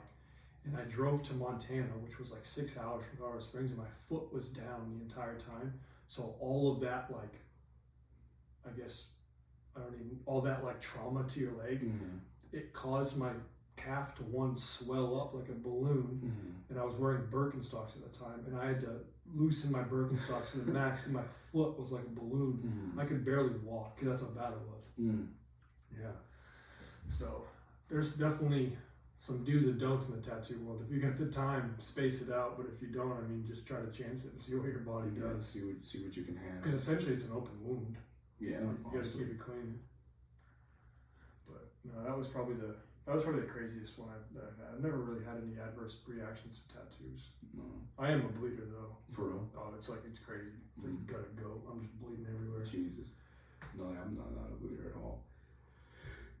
And I drove to Montana, which was like 6 hours from Colorado Springs, and my foot was down the entire time. So all of that, like, I guess, all that like trauma to your leg, mm-hmm. it caused my calf to swell up like a balloon. Mm-hmm. And I was wearing Birkenstocks at the time, and I had to loosen my Birkenstocks to the max, and my foot was like a balloon. Mm-hmm. I could barely walk because that's how bad it was. Mm. Yeah. So there's definitely some do's and don'ts in the tattoo world. If you got the time, space it out. But if you don't, I mean, just try to chance it and see what your body does. See what you can handle. Because essentially, it's an open wound. Yeah, you got to keep it clean. But no, that was probably the craziest one that I've had. I've never really had any adverse reactions to tattoos. No. I am a bleeder though. For real? Oh, it's crazy. Mm-hmm. You gotta go. I'm just bleeding everywhere. Jesus. No, I'm not a bleeder at all.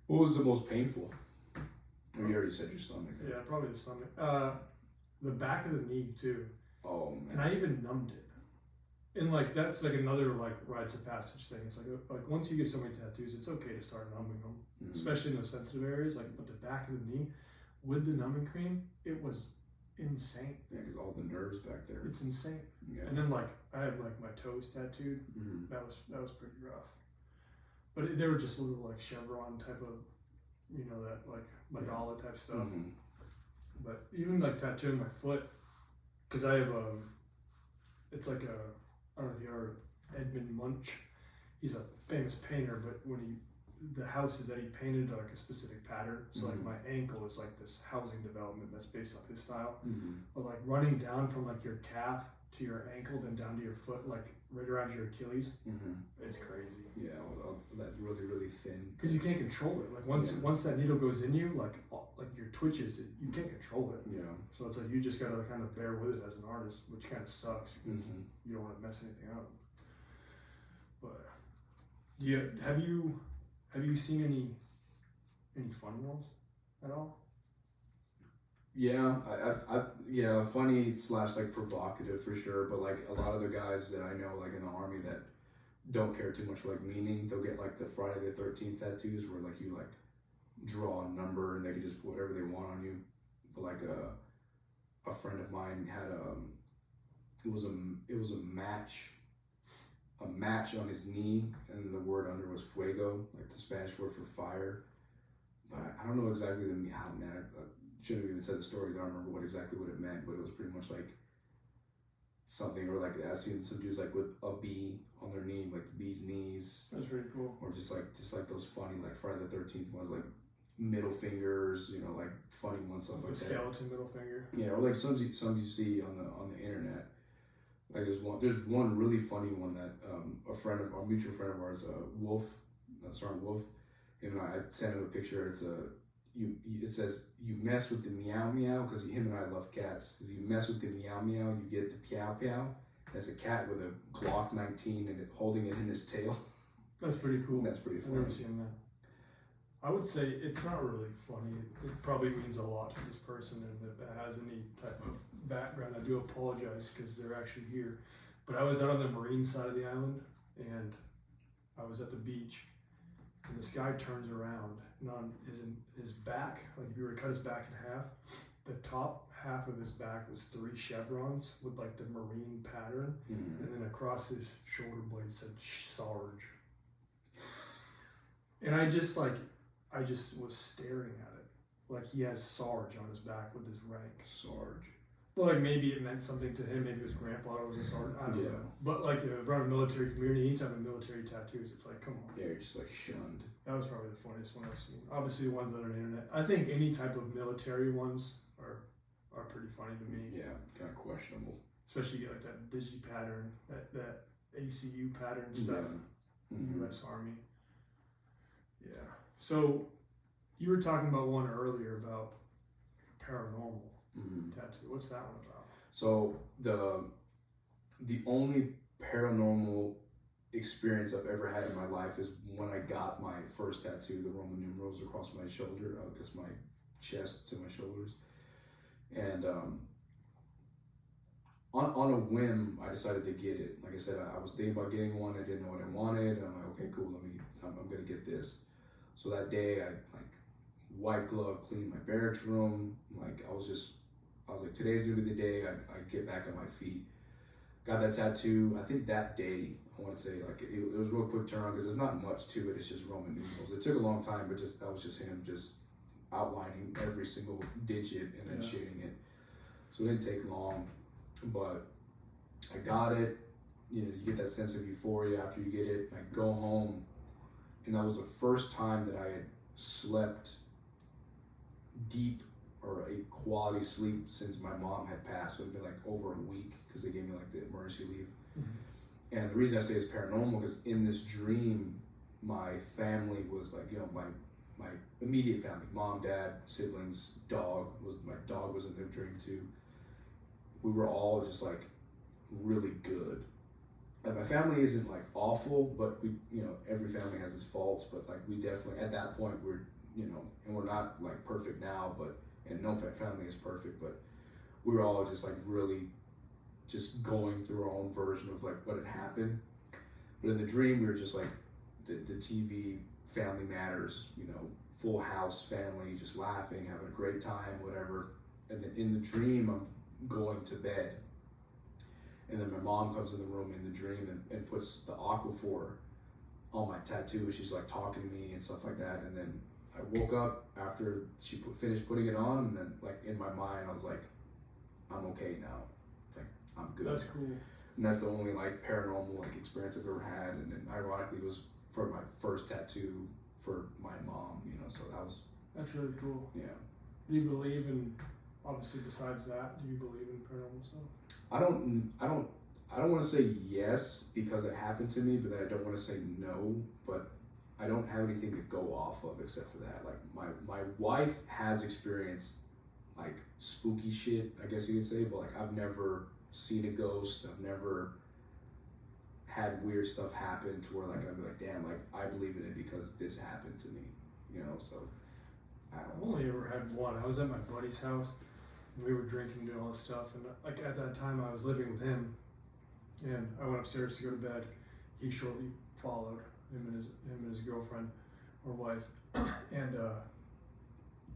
What was the most painful? Oh, you already said your stomach. Yeah, probably the stomach. The back of the knee too. Oh man. And I even numbed it. And like that's like another like rites of passage thing. It's like once you get so many tattoos, it's okay to start numbing them, mm-hmm. especially in those sensitive areas. Like, but the back of the knee with the numbing cream, it was insane. Yeah, because all the nerves back there. It's insane. Yeah. And then like I had like my toes tattooed. Mm-hmm. That was pretty rough. But they were just little like chevron type of, that like mandala type stuff. Mm-hmm. But even like tattooing my foot, because I have it's like I don't know if you heard of Edmund Munch. He's a famous painter, but the houses that he painted are like a specific pattern. So like my ankle is like this housing development that's based off his style. Mm-hmm. But like running down from like your calf to your ankle, then down to your foot, like right around your Achilles, mm-hmm. it's crazy. Yeah, that really, really thin. Because you can't control it. Like once that needle goes in you, like your twitches, you can't control it. Yeah. So it's like you just gotta kind of bear with it as an artist, which kind of sucks because mm-hmm. you don't want to mess anything up. But have you seen any Any funny ones at all? Yeah, yeah, funny slash like provocative for sure. But like a lot of the guys that I know, like in the army, that don't care too much for like meaning, they'll get like the Friday the 13th tattoos, where like you like draw a number and they can just put whatever they want on you. But like a friend of mine had it was a match on his knee, and the word under was fuego, like the Spanish word for fire. But I don't know exactly how it meant. I shouldn't have even said the story. I don't remember what it meant, but it was pretty much like something, or like I've seen some dudes like with a bee on their knee, like the bee's knees, That's pretty cool. or just like those funny like Friday the 13th ones, like middle fingers, you know, like funny ones, stuff like that. Skeleton middle finger. Yeah, or like some you see on the internet. Like there's one really funny one that a mutual friend of ours, Wolf, him and I sent him a picture. It says you mess with the meow meow, because him and I love cats. Because you mess with the meow meow, you get the pow pow. That's a cat with a Glock 19 and holding it in his tail. That's pretty cool. That's pretty funny. I've never seen that. I would say it's not really funny. It probably means a lot to this person, and if it has any type of background, I do apologize because they're actually here. But I was out on the marine side of the island, and I was at the beach, and this guy turns around, and on his back, like if you were to cut his back in half, the top half of his back was 3 chevrons with like the marine pattern, and then across his shoulder blade said Sarge. And I just was staring at it. Like he has Sarge on his back with his rank. Sarge. Well, like maybe it meant something to him. Maybe his grandfather was a sergeant. I don't Yeah. know. But like around a military community, anytime a military tattoos, it's like, come on. Yeah, you're just like shunned. That was probably the funniest one I've seen. Obviously, the ones that are on the internet. I think any type of military ones are pretty funny to me. Yeah, kind of questionable. Especially you get like that digi pattern, that ACU pattern stuff. Yeah. Mm-hmm. U.S. Army. Yeah. So you were talking about one earlier about paranormal tattoo. What's that one about? So the only paranormal experience I've ever had in my life is when I got my first tattoo, the Roman numerals across my shoulder, across my chest to my shoulders. And on a whim, I decided to get it. Like I said, I was thinking about getting one. I didn't know what I wanted. And I'm like, okay, cool. I'm gonna get this. So that day, I like white glove cleaned my barracks room. Like I was like, today's gonna be the day I get back on my feet. Got that tattoo. I think that day, I want to say like it was a real quick turnaround, because there's not much to it. It's just Roman numerals. It took a long time, but that was just him just outlining every single digit and then shading it. So it didn't take long, but I got it. You know, you get that sense of euphoria after you get it. And I go home, and that was the first time that I had slept deep or a quality sleep since my mom had passed. So it had been like over a week, because they gave me like the emergency leave. Mm-hmm. And the reason I say it's paranormal, because in this dream, my family was like, you know, my immediate family, mom, dad, siblings, my dog was in the dream too. We were all just like really good. And my family isn't like awful, but we, you know, every family has its faults, but like we definitely, at that point, we're, you know, and we're not like perfect now, but, and no family is perfect, but we were all just like really just going through our own version of like what had happened. But in the dream, we were just like the TV Family Matters, you know, full house family, just laughing, having a great time, whatever. And then in the dream, I'm going to bed. And then my mom comes in the room in the dream and puts the Aquaphor on my tattoo. She's like talking to me and stuff like that. And then I woke up after she finished putting it on, and then like in my mind, I was like, I'm okay now. Like, I'm good. That's cool. And that's the only like paranormal like experience I've ever had. And then ironically, it was for my first tattoo for my mom, you know, so that's really cool. Yeah. Do you believe in, obviously besides that, do you believe in paranormal stuff? I don't want to say yes because it happened to me, but then I don't want to say no, but I don't have anything to go off of except for that. Like my wife has experienced like spooky shit, I guess you could say, but like I've never seen a ghost. I've never had weird stuff happen to where like I'd be like, damn, like I believe in it because this happened to me, you know. So I've only ever had one. I was at my buddy's house, and we were drinking, doing all this stuff, and like at that time I was living with him, and I went upstairs to go to bed. He shortly followed, him and his girlfriend or wife, and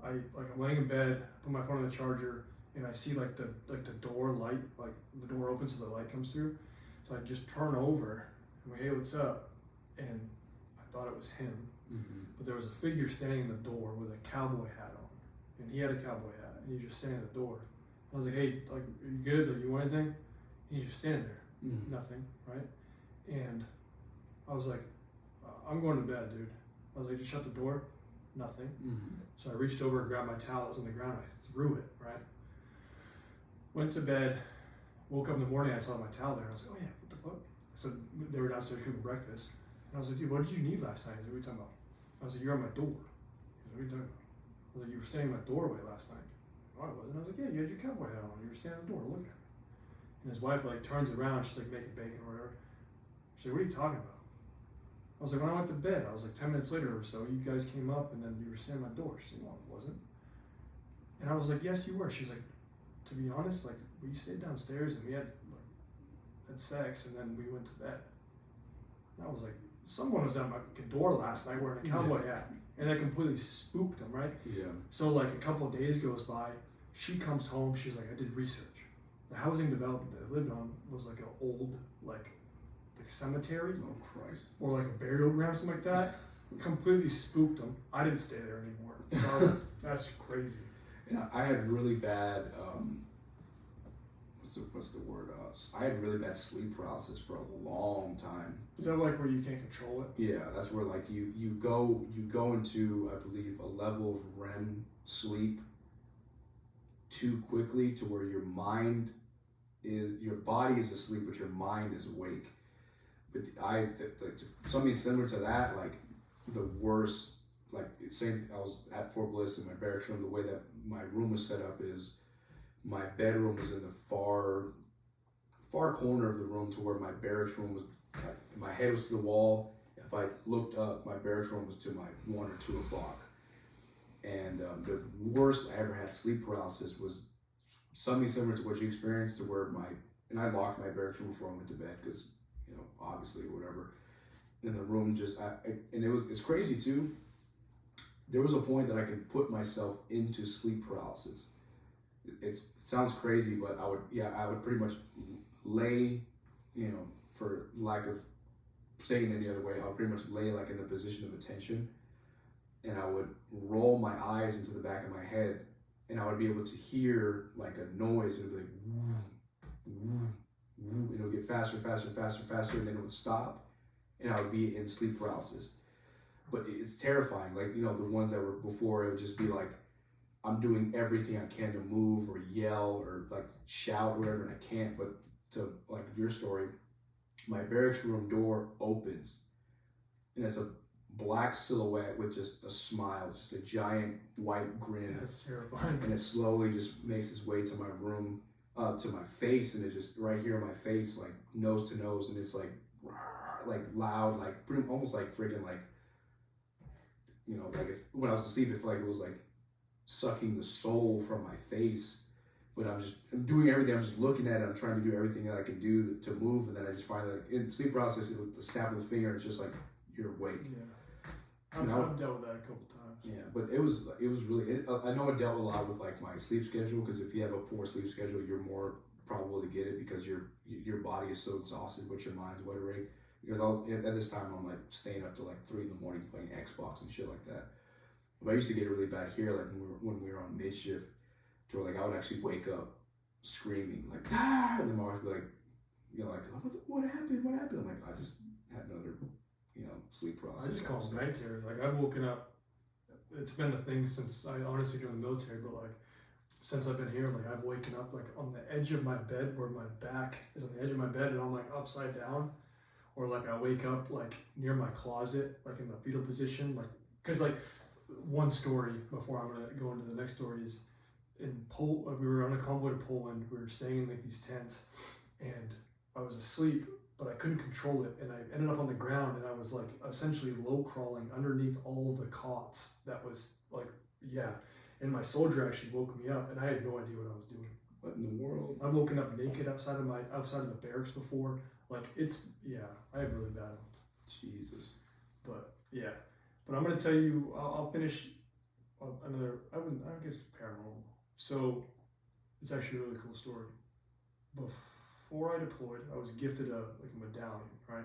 I'm laying in bed, put my phone on the charger, and I see like the door light, like the door opens so the light comes through. So I just turn over and I'm like, hey, what's up? And I thought it was him, but there was a figure standing in the door with a cowboy hat on, and he had a cowboy hat, and he was just standing at the door. I was like, hey, like, are you good? Like, you want anything? And he's just standing there, nothing, right? And I was like, I'm going to bed, dude. I was like, just shut the door. Nothing. So I reached over and grabbed my towel that was on the ground. I threw it, right? Went to bed. Woke up in the morning. I saw my towel there. I was like, oh yeah, what the fuck? So they were downstairs cooking breakfast. And I was like, dude, what did you need last night? He's like, what are you talking about? I was like, you're on my door. He's like, what are you talking about? I was like, you were standing in my doorway last night. No, I wasn't. I was like, yeah, you had your cowboy hat on. You were standing at the door looking at me. And his wife like turns around. She's like making bacon or whatever. She's like, what are you talking about? I was like, when I went to bed, I was like 10 minutes later or so, you guys came up and then you were standing at my door. She's like, no, I wasn't. And I was like, yes, you were. She's like, to be honest, like, we stayed downstairs and we had sex and then we went to bed. And I was like, someone was at my door last night wearing a cowboy hat, and that completely spooked them, right? Yeah. So like a couple of days goes by, she comes home, she's like, I did research. The housing development that I lived on was like an old, like cemetery. Oh Christ. Or like a burial ground, something like that. Completely spooked them. I didn't stay there anymore. So I was like, that's crazy. And I had really bad, what's the word? I had really bad sleep paralysis for a long time. Is that like where you can't control it? Yeah, that's where like you go into, I believe, a level of REM sleep too quickly to where your body is asleep but your mind is awake. But something similar to that, like the worst, like same. I was at Fort Bliss in my barracks room. The way that my room was set up is my bedroom was in the far corner of the room to where my barracks room was. My head was to the wall. If I looked up, my barracks room was to my 1 or 2 o'clock. And the worst I ever had sleep paralysis was something similar to what you experienced, to where and I locked my barracks room before I went to bed because, you know, obviously or whatever. And the room just, it's crazy too. There was a point that I could put myself into sleep paralysis. It sounds crazy, but I would pretty much lay, you know, for lack of saying it any other way, I would pretty much lay like in the position of attention, and I would roll my eyes into the back of my head, and I would be able to hear like a noise, and it would be like, woo, woo, woo, and it would get faster, faster, faster, faster, and then it would stop, and I would be in sleep paralysis. But it's terrifying. Like, you know, the ones that were before, it would just be like, I'm doing everything I can to move or yell or like shout or whatever, and I can't. But to like your story, my barracks room door opens, and it's a black silhouette with just a smile, just a giant white grin. That's terrifying. And it slowly just makes its way to my room, to my face, and it's just right here in my face, like nose to nose, and it's like loud, like pretty almost like freaking like, you know, like if when I was asleep, it felt like it was like sucking the soul from my face. But I'm doing everything. I'm just looking at it. I'm trying to do everything that I can do to move, and then I just finally, like, in sleep paralysis, it was the snap of the finger. It's just like you're awake. Yeah, I've dealt with that a couple times. Yeah, but it was really. I know I dealt a lot with like my sleep schedule, because if you have a poor sleep schedule, you're more probable to get it because your body is so exhausted, but your mind's wide awake. Because at this time I'm like staying up to like 3 in the morning playing Xbox and shit like that. But I used to get it really bad here, like when we were on mid shift, to where like I would actually wake up screaming like ah, and then my wife would be like, you know, like what happened? What happened? I'm like, I just had another, you know, sleep paralysis. I just call them night terrors. Like I've woken up. It's been a thing since I honestly joined the military, but like since I've been here, like I've waken up like on the edge of my bed, where my back is on the edge of my bed, and I'm like upside down. Or like I wake up like near my closet, like in the fetal position, like, cause like one story before I'm gonna go into the next story is in we were on a convoy to Poland. We were staying in like these tents, and I was asleep, but I couldn't control it, and I ended up on the ground, and I was like essentially low crawling underneath all the cots that was like Yeah, and my soldier actually woke me up, and I had no idea what I was doing. What in the world? I've woken up naked outside of the barracks before. Like I have really bad ones. Jesus. But yeah, but I'm gonna tell you, I'll finish another. I guess paranormal. So it's actually a really cool story. Before I deployed, I was gifted a medallion, right?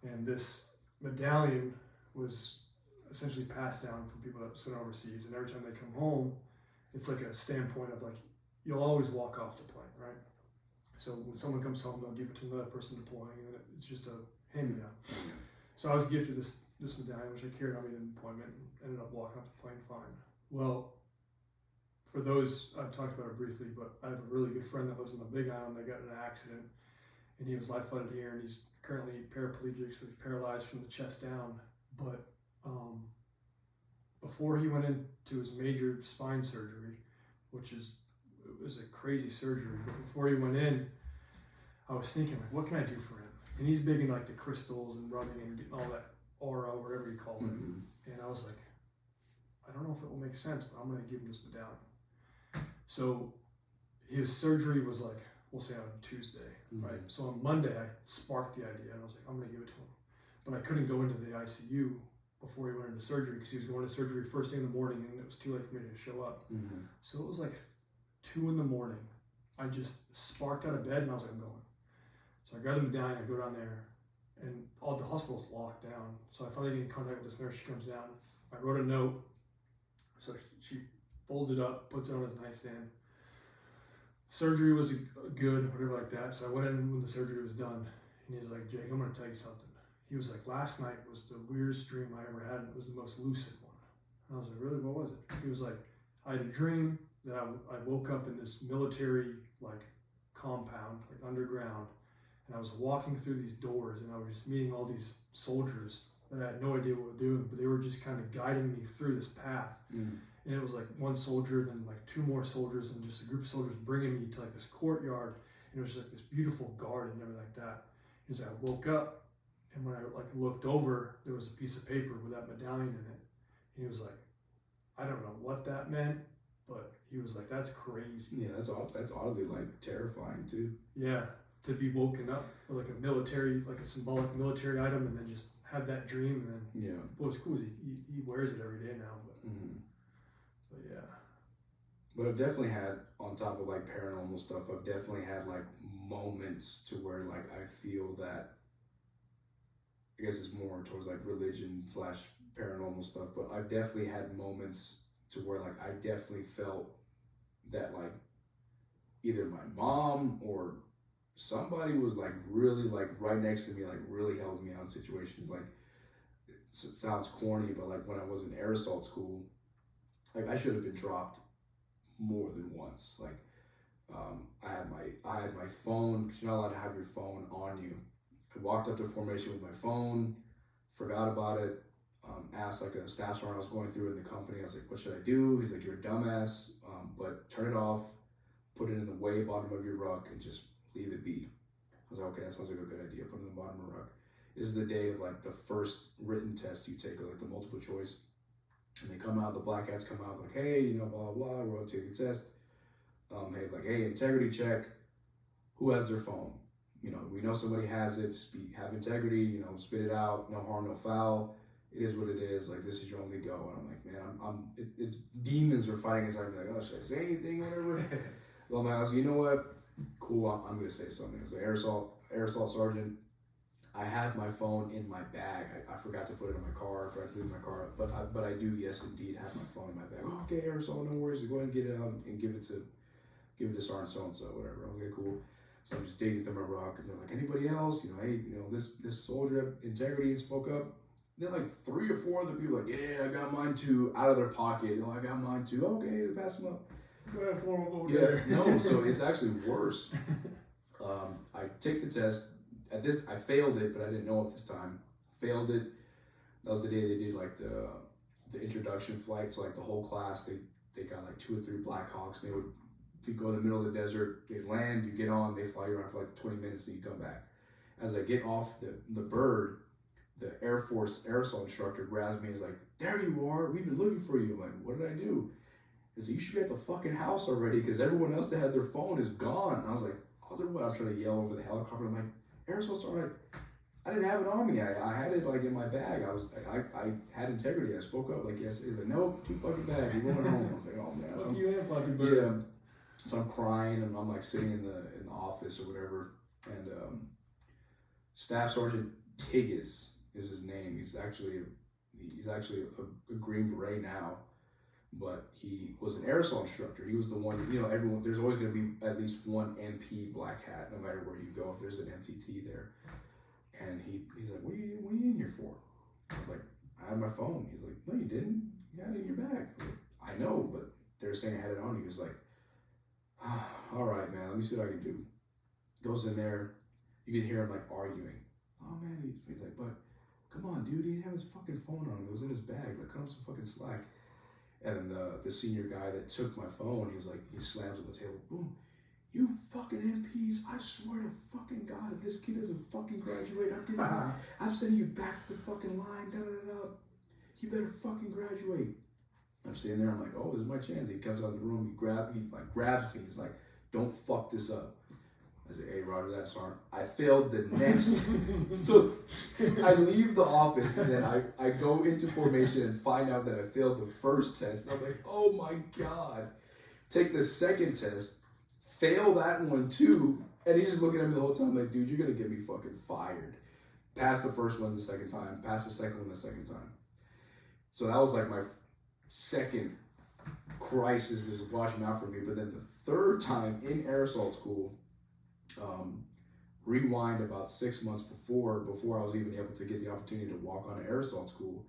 And this medallion was essentially passed down from people that went overseas, and every time they come home, it's like a standpoint of like, you'll always walk off the plane, right? So when someone comes home, they'll give it to another person deploying, and it's just a hand-me-down. So I was gifted this medallion, which I carried on me in deployment, and ended up walking off the plane fine. Well, for those, I've talked about it briefly, but I have a really good friend that lives on the Big Island that got in an accident, and he was life-flighted here, and he's currently paraplegic, so he's paralyzed from the chest down. But before he went into his major spine surgery, which it was a crazy surgery, but before he went in, I was thinking, like, what can I do for him? And he's big in like the crystals and rubbing and getting all that aura, whatever you call it. Mm-hmm. And I was like, I don't know if it will make sense, but I'm gonna give him this medallion. So his surgery was like, we'll say on Tuesday, right? So on Monday, I sparked the idea, and I was like, I'm gonna give it to him. But I couldn't go into the ICU before he went into surgery because he was going to surgery first thing in the morning, and it was too late for me to show up. Mm-hmm. So it was like 2 a.m. I just sparked out of bed, and I was like, I'm going. So I grabbed the medallion, I go down there, and all the hospital's locked down. So I finally get in contact with this nurse. She comes down. I wrote a note. So she folds it up, puts it on his nightstand. Surgery was good, whatever like that. So I went in when the surgery was done, and he's like, Jake, I'm going to tell you something. He was like, last night was the weirdest dream I ever had, and it was the most lucid one. And I was like, really, what was it? He was like, I had a dream that I woke up in this military like compound, like underground, and I was walking through these doors, and I was just meeting all these soldiers that I had no idea what to do, but they were just kind of guiding me through this path. Mm. And it was like one soldier, then like 2 more soldiers, and just a group of soldiers bringing me to like this courtyard, and it was like this beautiful garden and everything like that. As I woke up, and when I like looked over, there was a piece of paper with that medallion in it, and he was like, I don't know what that meant, but he was like, that's crazy. Yeah, that's oddly like terrifying too. Yeah, to be woken up with like a military, like a symbolic military item, and then just have that dream, and then Yeah. what's cool is he wears it every day now, but yeah. But I've definitely had, on top of like paranormal stuff, I've definitely had like moments to where like I feel that, I guess it's more towards like religion / paranormal stuff, but I've definitely had moments to where like I definitely felt that like either my mom or somebody was like really like right next to me, like really helping me out in situations. Like it sounds corny, but like when I was in air assault school, like I should have been dropped more than once. Like I had my phone, because you're not allowed to have your phone on you. I walked up to formation with my phone, forgot about it, asked like a staff sergeant I was going through in the company. I was like, what should I do? He's like, you're a dumbass, but turn it off, put it in the way bottom of your ruck, and just leave it be. I was like, okay, that sounds like a good idea. Put it in the bottom of the ruck. This is the day of like the first written test you take, or like the multiple choice. And they come out, the black hats come out like, hey, you know, blah, blah, blah, we're going to take the test. Hey, integrity check. Who has their phone? You know, we know somebody has it. Just have integrity, you know, spit it out. No harm, no foul. It is what it is. Like, this is your only go. And I'm like, man, it's demons are fighting inside. I'm like, oh, should I say anything, whatever? Well, I was like, you know what? Cool, I'm going to say something. I was like, air assault sergeant, I have my phone in my bag. I forgot to put it in my car. I forgot to leave my car. But I do, yes, indeed, have my phone in my bag. Oh, okay, air assault, no worries. Go ahead and get it out and give it to Sergeant so-and-so, whatever. Okay, cool. So I'm just digging through my rock, and they're like, anybody else? You know, hey, you know, this soldier had integrity and spoke up. Then like 3 or 4 other people like, yeah, I got mine too, out of their pocket. You know, I got mine too. Okay, pass them up. Go ahead, form over Yeah, there. no, so it's actually worse. I take the test. I failed it, but I didn't know at this time. Failed it. That was the day they did like the introduction flight. So like the whole class, they got like 2 or 3 Black Hawks. They would go in the middle of the desert. They land, you get on, they fly you around for like 20 minutes, and you come back. As I get off the bird, the Air Force aerosol instructor grabs me and is like, there you are, we've been looking for you. I'm like, what did I do? He said, you should be at the fucking house already because everyone else that had their phone is gone. And I was like, what? I was trying to yell over the helicopter. I'm like, aerosol started. I didn't have it on me. I had it like in my bag. I had integrity. I spoke up like, yes. He's like, no, too fucking bad. You're going home. I was like, oh man. Fuck you and Flappy Bird. Yeah. So I'm crying and I'm like sitting in the office or whatever. And Staff Sergeant Tigges is his name. He's actually a Green Beret now, but he was an aerosol instructor. He was the one, everyone, there's always going to be at least one MP black hat, no matter where you go, if there's an MTT there. And he's like, what are you in here for? I was like, I had my phone. He's like, no, you didn't. You had it in your bag. I was like, I know, but they're saying I had it on. He was like, all right, man, let me see what I can do. Goes in there. You can hear him like arguing. Oh man, he's like, but come on, dude, he didn't have his fucking phone on him. It was in his bag. Like, cut him some fucking slack. And the senior guy that took my phone, he was like, he slams on the table, boom. You fucking MPs, I swear to fucking God, if this kid doesn't fucking graduate, I'm sending you back to the fucking line, da-da-da-da. You better fucking graduate. I'm sitting there, I'm like, oh, this is my chance. He comes out of the room, he grabs me, he's like, don't fuck this up. I said, hey, Roger that, Sergeant. I failed the next. So I leave the office and then I go into formation and find out that I failed the first test. I'm like, oh my God. Take the second test, fail that one too. And he's just looking at me the whole time like, dude, you're going to get me fucking fired. Pass the first one the second time, pass the second one the second time. So that was like my second crisis is watching out for me. But then the third time in aerosol school, rewind about 6 months before I was even able to get the opportunity to walk on to aerosol school,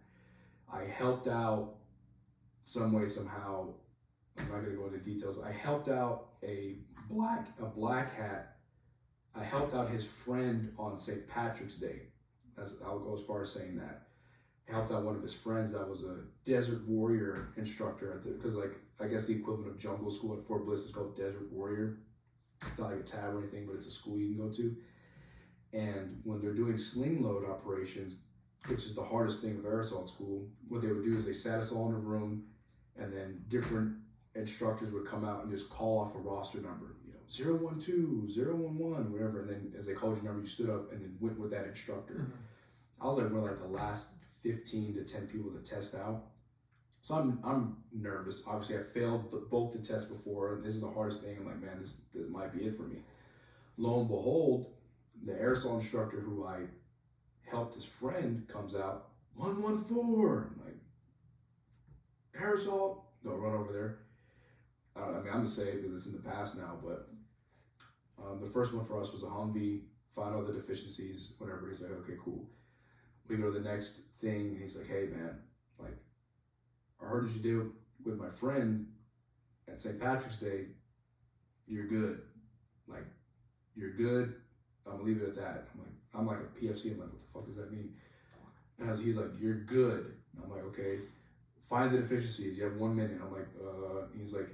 I helped out some way, somehow. I'm not going to go into details. I helped out a black hat. I helped out his friend on St. Patrick's Day. I'll go as far as saying that. I helped out one of his friends that was a Desert Warrior instructor because I guess the equivalent of jungle school at Fort Bliss is called Desert Warrior. It's not like a tab or anything, but it's a school you can go to. And when they're doing sling load operations, which is the hardest thing of aerosol school, what they would do is they sat us all in a room and then different instructors would come out and just call off a roster number, 012, 011, whatever. And then as they called your number, you stood up and then went with that instructor. Mm-hmm. I was like one of like the last 15 to 10 people to test out. So I'm nervous. Obviously, I failed both the tests before, and this is the hardest thing. I'm like, man, this might be it for me. Lo and behold, the aerosol instructor who I helped his friend comes out, 114. I'm like, aerosol, no, run over there. I'm gonna say it because it's in the past now, but the first one for us was a Humvee. Find all the deficiencies, whatever. He's like, okay, cool. We go to the next thing, and he's like, hey, man, like, I heard what you did with my friend at St. Patrick's Day. You're good. Like, you're good. I'm gonna leave it at that. I'm like a PFC. I'm like, what the fuck does that mean? And he's like, you're good. And I'm like, okay. Find the deficiencies. You have 1 minute. I'm like, he's like,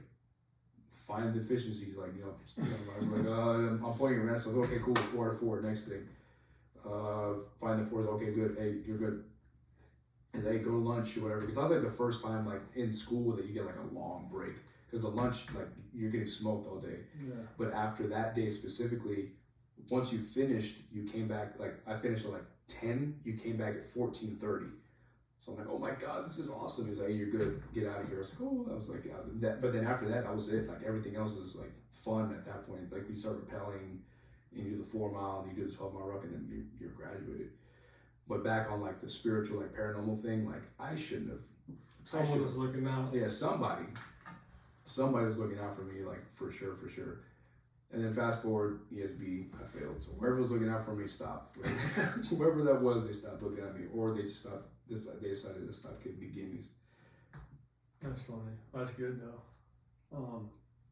find the deficiencies. Like, I'm pointing around. So okay, cool. 4 out of 4. Next thing. Find the 4s. Okay, good. Hey, you're good. And they go to lunch or whatever, because I was like the first time like in school that you get like a long break, because the lunch, like, you're getting smoked all day. Yeah. But after that day specifically, once you finished, you came back, like I finished at like 10, you came back at 14:30. So I'm like, oh my God, this is awesome. He's like, hey, you're good, get out of here. I was like, oh, I was like, yeah. But then after that was it. Like everything else is like fun at that point. Like we start rappelling, and you do the 4 mile, and you do the 12 mile ruck, and then you're graduated. But back on like the spiritual, like paranormal thing, like I shouldn't have. Someone was looking out. Yeah, somebody was looking out for me, like for sure. And then fast forward, ESB, I failed. So whoever was looking out for me stopped. Whoever that was, they stopped looking at me, or they just stopped. They decided to stop giving me gimmies. That's funny. That's good though.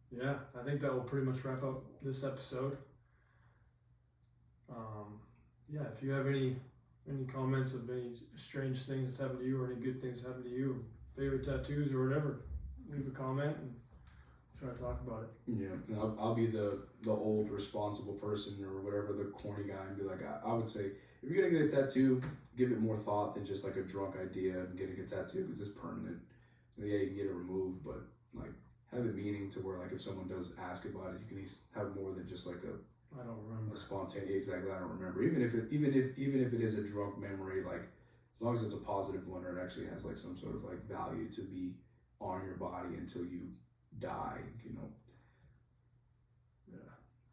Yeah, I think that will pretty much wrap up this episode. Yeah, if you have any comments of any strange things that's happened to you or any good things that happened to you, favorite tattoos or whatever, leave a comment and try to talk about it. Yeah, and I'll be the old responsible person or whatever, the corny guy, and be like, I would say, if you're gonna get a tattoo, give it more thought than just like a drunk idea of getting a tattoo because it's permanent. Yeah, you can get it removed, but like have a meaning to where like if someone does ask about it, you can have more than just like I don't remember. a spontaneous. Exactly, I don't remember. Even if it is a drunk memory, like as long as it's a positive one or it actually has like some sort of like value to be on your body until you die, you know. Yeah,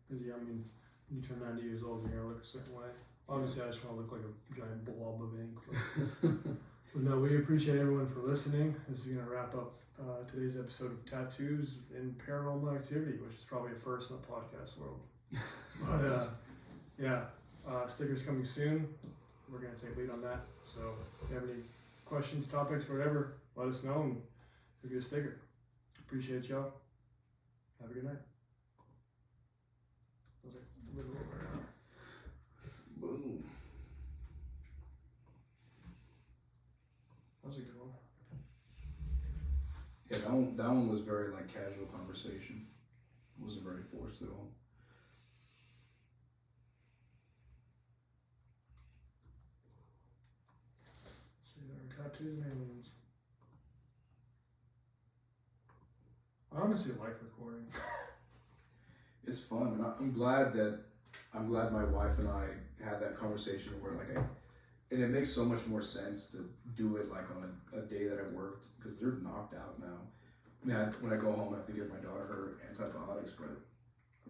because I mean, when you turn 90 years old, you're gonna look a certain way. Obviously, I just want to look like a giant blob of ink. But no, we appreciate everyone for listening. This is gonna wrap up today's episode of Tattoos and Paranormal Activity, which is probably a first in the podcast world. But yeah, stickers coming soon. We're gonna take lead on that. So if you have any questions, topics, whatever, let us know and we'll get a sticker. Appreciate y'all. Have a good night. I was like, Boom. that was a good one. Yeah, that one was very like casual conversation. It wasn't very forced at all. See, there are tattoos and aliens. I honestly like recording. It's fun. And I'm glad my wife and I had that conversation where like and it makes so much more sense to do it like on a day that I worked because they're knocked out now. I mean, when I go home, I have to give my daughter her antibiotics, but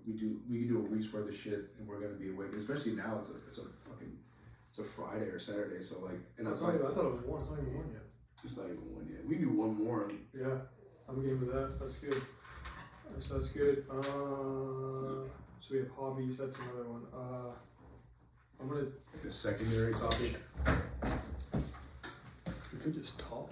we can do a week's worth of shit and we're gonna be awake. Especially now, it's a Friday or Saturday, so like. And I thought it was one. It's not even one yet. It's not even one yet. We can do one more. Yeah, I'm game with that. That's good. So that's good. So we have hobbies. That's another one. I'm gonna. The secondary topic. We could just talk.